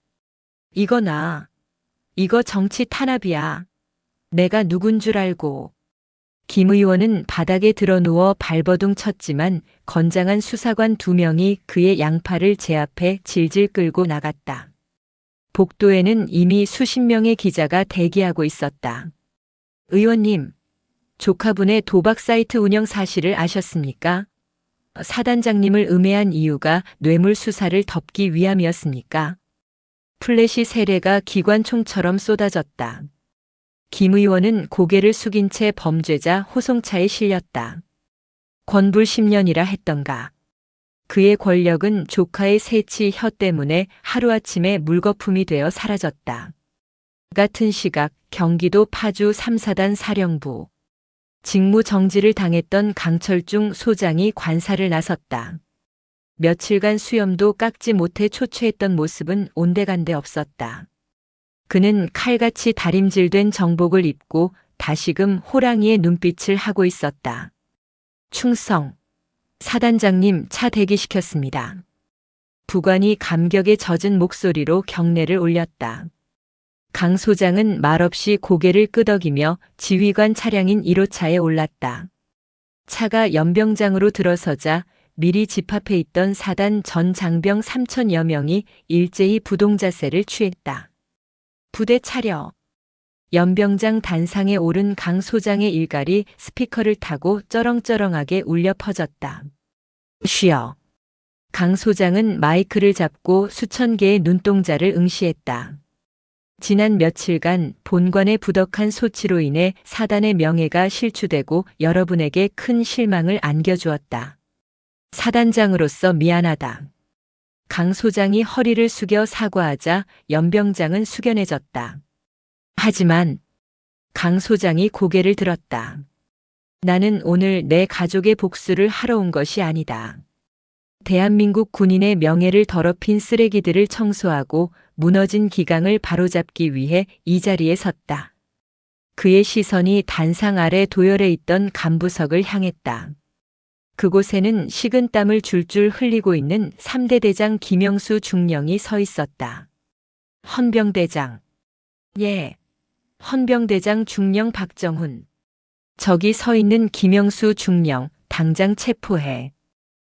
이거 정치 탄압이야. 내가 누군 줄 알고. 김 의원은 바닥에 드러누워 발버둥 쳤지만 건장한 수사관 2명이 그의 양팔을 제압해 질질 끌고 나갔다. 복도에는 이미 수십 명의 기자가 대기하고 있었다. 의원님, 조카분의 도박 사이트 운영 사실을 아셨습니까? 사단장님을 음해한 이유가 뇌물 수사를 덮기 위함이었습니까? 플래시 세례가 기관총처럼 쏟아졌다. 김 의원은 고개를 숙인 채 범죄자 호송차에 실렸다. 권불 10년이라 했던가. 그의 권력은 조카의 새치 혀 때문에 하루아침에 물거품이 되어 사라졌다. 같은 시각 경기도 파주 3사단 사령부. 직무 정지를 당했던 강철중 소장이 관사를 나섰다. 며칠간 수염도 깎지 못해 초췌했던 모습은 온데간데 없었다. 그는 칼같이 다림질된 정복을 입고 다시금 호랑이의 눈빛을 하고 있었다. 충성. 사단장님 차 대기시켰습니다. 부관이 감격에 젖은 목소리로 경례를 올렸다. 강 소장은 말없이 고개를 끄덕이며 지휘관 차량인 1호차에 올랐다. 차가 연병장으로 들어서자 미리 집합해 있던 사단 전 장병 3,000여 명이 일제히 부동자세를 취했다. 부대 차려. 연병장 단상에 오른 강 소장의 일갈이 스피커를 타고 쩌렁쩌렁하게 울려 퍼졌다. 쉬어. 강 소장은 마이크를 잡고 수천 개의 눈동자를 응시했다. 지난 며칠간 본관의 부덕한 소치로 인해 사단의 명예가 실추되고 여러분에게 큰 실망을 안겨주었다. 사단장으로서 미안하다. 강 소장이 허리를 숙여 사과하자 연병장은 숙연해졌다. 하지만 강 소장이 고개를 들었다. 나는 오늘 내 가족의 복수를 하러 온 것이 아니다. 대한민국 군인의 명예를 더럽힌 쓰레기들을 청소하고 무너진 기강을 바로잡기 위해 이 자리에 섰다. 그의 시선이 단상 아래 도열해 있던 간부석을 향했다. 그곳에는 식은땀을 줄줄 흘리고 있는 3대 대장 김영수 중령이 서 있었다. 헌병대장. 예. 헌병대장 중령 박정훈. 저기 서 있는 김영수 중령, 당장 체포해.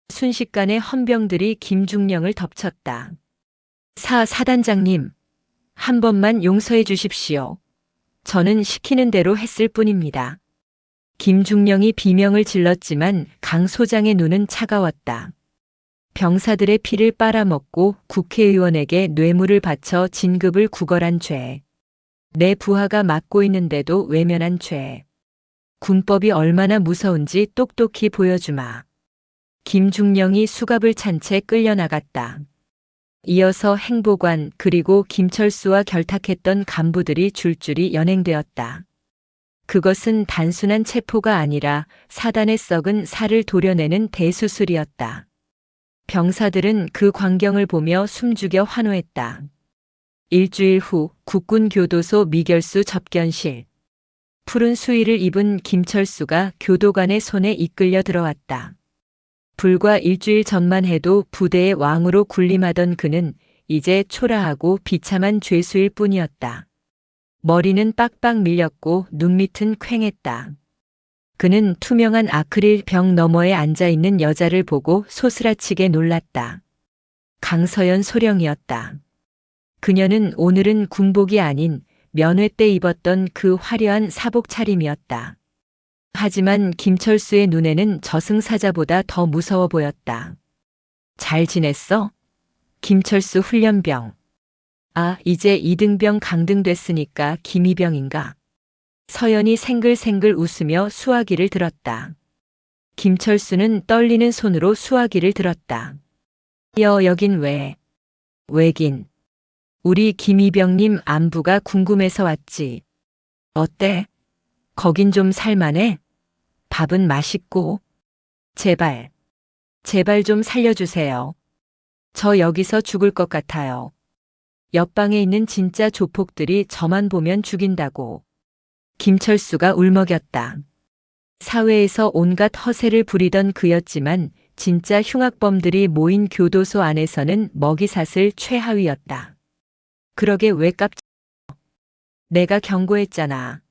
순식간에 헌병들이 김중령을 덮쳤다. 사단장님, 한 번만 용서해 주십시오. 저는 시키는 대로 했을 뿐입니다. 김중령이 비명을 질렀지만 강 소장의 눈은 차가웠다. 병사들의 피를 빨아먹고 국회의원에게 뇌물을 바쳐 진급을 구걸한 죄. 내 부하가 맡고 있는데도 외면한 죄. 군법이 얼마나 무서운지 똑똑히 보여주마. 김중령이 수갑을 찬 채 끌려나갔다. 이어서 행보관 그리고 김철수와 결탁했던 간부들이 줄줄이 연행되었다. 그것은 단순한 체포가 아니라 사단의 썩은 살을 도려내는 대수술이었다. 병사들은 그 광경을 보며 숨죽여 환호했다. 일주일 후 국군교도소 미결수 접견실. 푸른 수의를 입은 김철수가 교도관의 손에 이끌려 들어왔다. 불과 일주일 전만 해도 부대의 왕으로 군림하던 그는 이제 초라하고 비참한 죄수일 뿐이었다. 머리는 빡빡 밀렸고 눈밑은 퀭했다. 그는 투명한 아크릴 벽 너머에 앉아있는 여자를 보고 소스라치게 놀랐다. 강서연 소령이었다. 그녀는 오늘은 군복이 아닌 면회 때 입었던 그 화려한 사복 차림이었다. 하지만 김철수의 눈에는 저승사자보다 더 무서워 보였다. 잘 지냈어? 김철수 훈련병. 아, 이제 이등병 강등됐으니까 김이병인가? 서연이 생글생글 웃으며 수화기를 들었다. 김철수는 떨리는 손으로 수화기를 들었다. 여긴 왜? 왜긴. 우리 김이병님 안부가 궁금해서 왔지. 어때? 거긴 좀 살만해? 밥은 맛있고. 제발 좀 살려주세요. 저 여기서 죽을 것 같아요. 옆방에 있는 진짜 조폭들이 저만 보면 죽인다고. 김철수가 울먹였다. 사회에서 온갖 허세를 부리던 그였지만 진짜 흉악범들이 모인 교도소 안에서는 먹이사슬 최하위였다. 그러게 왜 깝쳐? 내가 경고했잖아.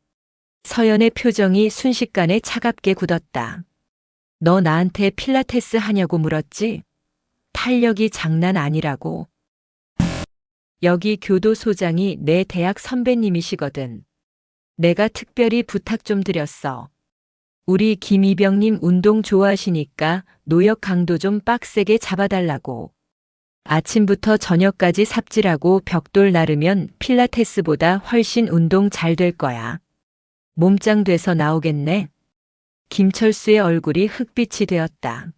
서연의 표정이 순식간에 차갑게 굳었다. 너 나한테 필라테스 하냐고 물었지? 탄력이 장난 아니라고. 여기 교도소장이 내 대학 선배님이시거든. 내가 특별히 부탁 좀 드렸어. 우리 김이병님 운동 좋아하시니까 노역 강도 좀 빡세게 잡아달라고. 아침부터 저녁까지 삽질하고 벽돌 나르면 필라테스보다 훨씬 운동 잘 될 거야. 몸짱 돼서 나오겠네. 김철수의 얼굴이 흑빛이 되었다.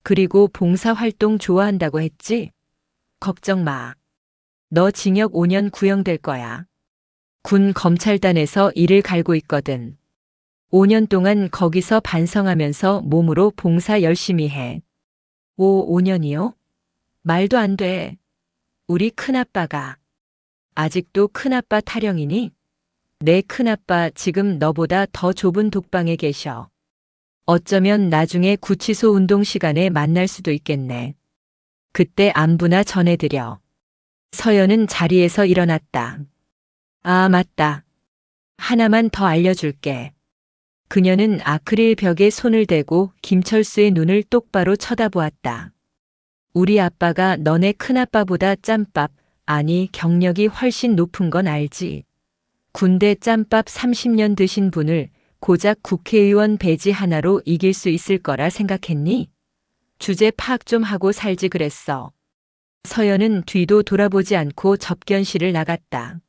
그리고 봉사활동 좋아한다고 했지? 걱정 마. 너 징역 5년 구형될 거야. 군 검찰단에서 일을 갈고 있거든. 5년 동안 거기서 반성하면서 몸으로 봉사 열심히 해. 5년이요? 말도 안 돼. 우리 큰아빠가. 아직도 큰아빠 타령이니? 내 큰아빠 지금 너보다 더 좁은 독방에 계셔. 어쩌면 나중에 구치소 운동 시간에 만날 수도 있겠네. 그때 안부나 전해드려. 서연은 자리에서 일어났다. 아, 맞다. 하나만 더 알려줄게. 그녀는 아크릴 벽에 손을 대고 김철수의 눈을 똑바로 쳐다보았다. 우리 아빠가 너네 큰아빠보다 짬밥, 아니 경력이 훨씬 높은 건 알지. 군대 짬밥 30년 드신 분을 고작 국회의원 배지 하나로 이길 수 있을 거라 생각했니? 주제 파악 좀 하고 살지 그랬어. 서연은 뒤도 돌아보지 않고 접견실을 나갔다.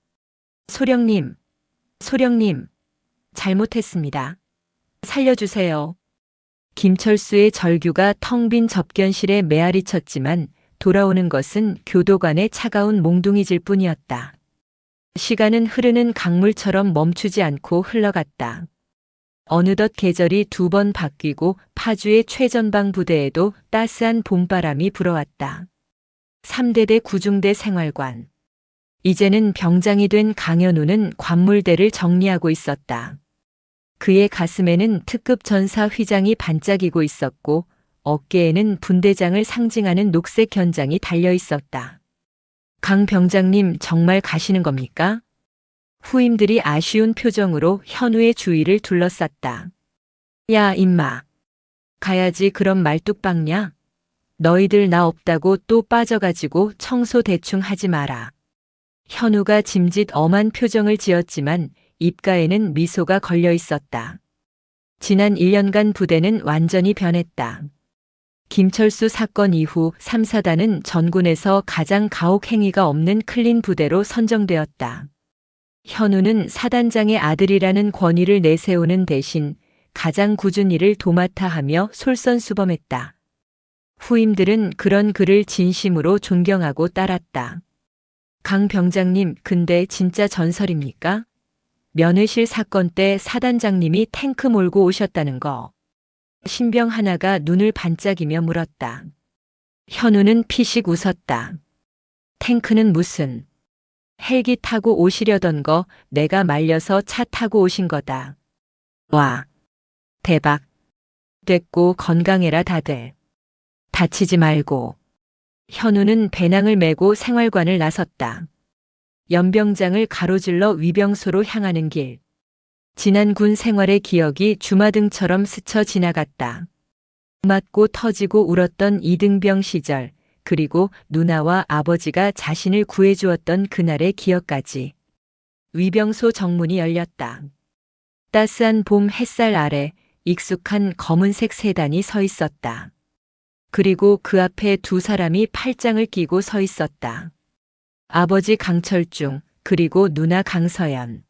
소령님, 잘못했습니다. 살려주세요. 김철수의 절규가 텅 빈 접견실에 메아리 쳤지만 돌아오는 것은 교도관의 차가운 몽둥이질 뿐이었다. 시간은 흐르는 강물처럼 멈추지 않고 흘러갔다. 어느덧 계절이 2번 바뀌고 파주의 최전방 부대에도 따스한 봄바람이 불어왔다. 3대대 구중대 생활관. 이제는 병장이 된 강현우는 관물대를 정리하고 있었다. 그의 가슴에는 특급 전사 휘장이 반짝이고 있었고 어깨에는 분대장을 상징하는 녹색 견장이 달려 있었다. 강 병장님 정말 가시는 겁니까? 후임들이 아쉬운 표정으로 현우의 주위를 둘러쌌다. 야, 임마. 가야지 그럼 말뚝박냐? 너희들 나 없다고 또 빠져가지고 청소 대충 하지 마라. 현우가 짐짓 엄한 표정을 지었지만 입가에는 미소가 걸려 있었다. 지난 1년간 부대는 완전히 변했다. 김철수 사건 이후 3, 4단은 전군에서 가장 가혹 행위가 없는 클린 부대로 선정되었다. 현우는 사단장의 아들이라는 권위를 내세우는 대신 가장 굳은 일을 도맡아 하며 솔선수범했다. 후임들은 그런 그를 진심으로 존경하고 따랐다. 강 병장님, 근데 진짜 전설입니까? 면회실 사건 때 사단장님이 탱크 몰고 오셨다는 거. 신병 하나가 눈을 반짝이며 물었다. 현우는 피식 웃었다. 탱크는 무슨. 헬기 타고 오시려던 거 내가 말려서 차 타고 오신 거다. 와. 대박. 됐고 건강해라 다들. 다치지 말고. 현우는 배낭을 메고 생활관을 나섰다. 연병장을 가로질러 위병소로 향하는 길. 지난 군 생활의 기억이 주마등처럼 스쳐 지나갔다. 맞고 터지고 울었던 이등병 시절, 그리고 누나와 아버지가 자신을 구해주었던 그날의 기억까지. 위병소 정문이 열렸다. 따스한 봄 햇살 아래 익숙한 검은색 세단이 서 있었다. 그리고 그 앞에 두 사람이 팔짱을 끼고 서 있었다. 아버지 강철중, 그리고 누나 강서연.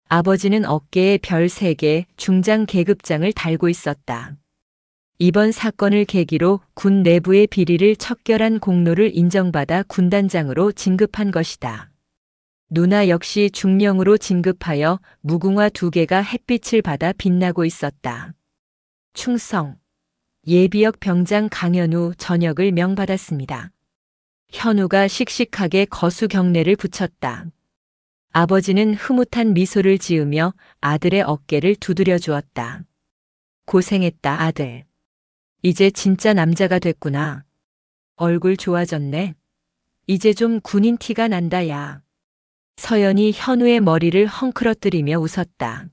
아버지는 어깨에 별 3개 중장 계급장을 달고 있었다. 이번 사건을 계기로 군 내부의 비리를 척결한 공로를 인정받아 군단장으로 진급한 것이다. 누나 역시 중령으로 진급하여 무궁화 2개가 햇빛을 받아 빛나고 있었다. 충성. 예비역 병장 강현우 전역을 명받았습니다. 현우가 씩씩하게 거수 경례를 붙였다. 아버지는 흐뭇한 미소를 지으며 아들의 어깨를 두드려 주었다. 고생했다 아들. 이제 진짜 남자가 됐구나. 얼굴 좋아졌네. 이제 좀 군인 티가 난다 야. 서연이 현우의 머리를 헝클어뜨리며 웃었다.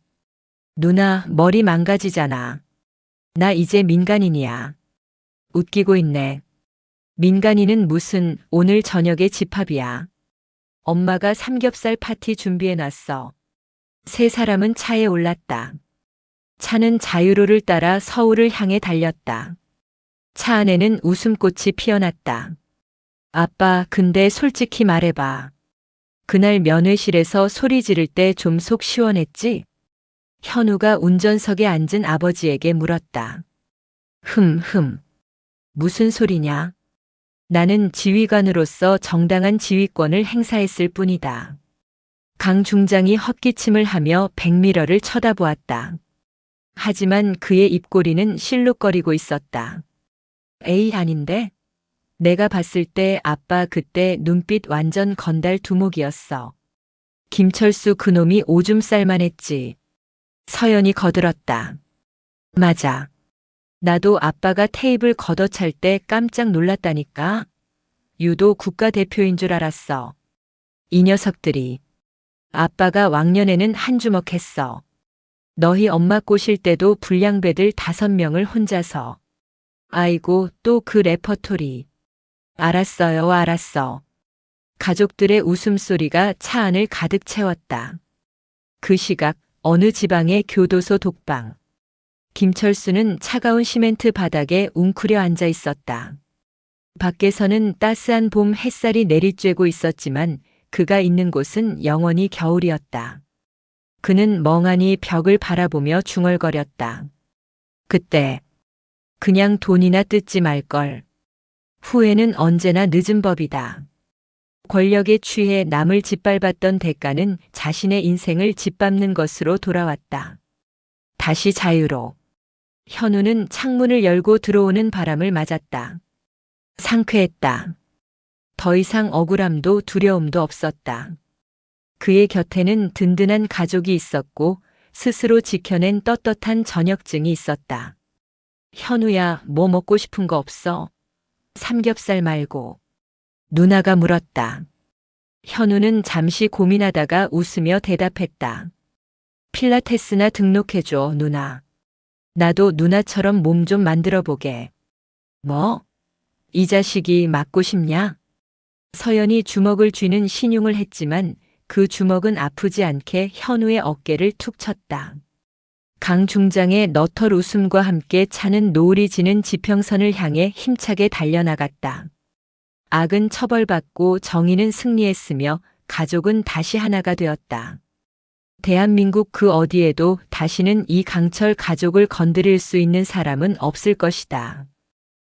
누나 머리 망가지잖아. 나 이제 민간인이야. 웃기고 있네. 민간인은 무슨 오늘 저녁에 집합이야. 엄마가 삼겹살 파티 준비해놨어. 3사람은 차에 올랐다. 차는 자유로를 따라 서울을 향해 달렸다. 차 안에는 웃음꽃이 피어났다. 아빠, 근데 솔직히 말해봐. 그날 면회실에서 소리 지를 때 좀 속 시원했지? 현우가 운전석에 앉은 아버지에게 물었다. 무슨 소리냐? 나는 지휘관으로서 정당한 지휘권을 행사했을 뿐이다. 강 중장이 헛기침을 하며 백미러를 쳐다보았다. 하지만 그의 입꼬리는 실룩거리고 있었다. 에이, 아닌데? 내가 봤을 때 아빠 그때 눈빛 완전 건달 두목이었어. 김철수 그놈이 오줌 쌀만 했지. 서연이 거들었다. 맞아. 나도 아빠가 테이블 걷어찰 때 깜짝 놀랐다니까. 유도 국가대표인 줄 알았어. 이 녀석들이. 아빠가 왕년에는 한 주먹 했어. 너희 엄마 꼬실 때도 불량배들 5명을 혼자서. 아이고, 또 그 레퍼토리. 알았어요, 알았어. 가족들의 웃음소리가 차 안을 가득 채웠다. 그 시각 어느 지방의 교도소 독방. 김철수는 차가운 시멘트 바닥에 웅크려 앉아 있었다. 밖에서는 따스한 봄 햇살이 내리쬐고 있었지만 그가 있는 곳은 영원히 겨울이었다. 그는 멍하니 벽을 바라보며 중얼거렸다. 그때 그냥 돈이나 뜯지 말걸. 후회는 언제나 늦은 법이다. 권력에 취해 남을 짓밟았던 대가는 자신의 인생을 짓밟는 것으로 돌아왔다. 다시 자유로. 현우는 창문을 열고 들어오는 바람을 맞았다. 상쾌했다. 더 이상 억울함도 두려움도 없었다. 그의 곁에는 든든한 가족이 있었고 스스로 지켜낸 떳떳한 전역증이 있었다. 현우야, 뭐 먹고 싶은 거 없어? 삼겹살 말고. 누나가 물었다. 현우는 잠시 고민하다가 웃으며 대답했다. 필라테스나 등록해줘, 누나. 나도 누나처럼 몸 좀 만들어 보게. 뭐? 이 자식이 맞고 싶냐? 서연이 주먹을 쥐는 신용을 했지만 그 주먹은 아프지 않게 현우의 어깨를 툭 쳤다. 강 중장의 너털 웃음과 함께 차는 노을이 지는 지평선을 향해 힘차게 달려나갔다. 악은 처벌받고 정의는 승리했으며 가족은 다시 하나가 되었다. 대한민국 그 어디에도 다시는 이 강철 가족을 건드릴 수 있는 사람은 없을 것이다.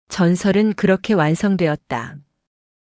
전설은 그렇게 완성되었다.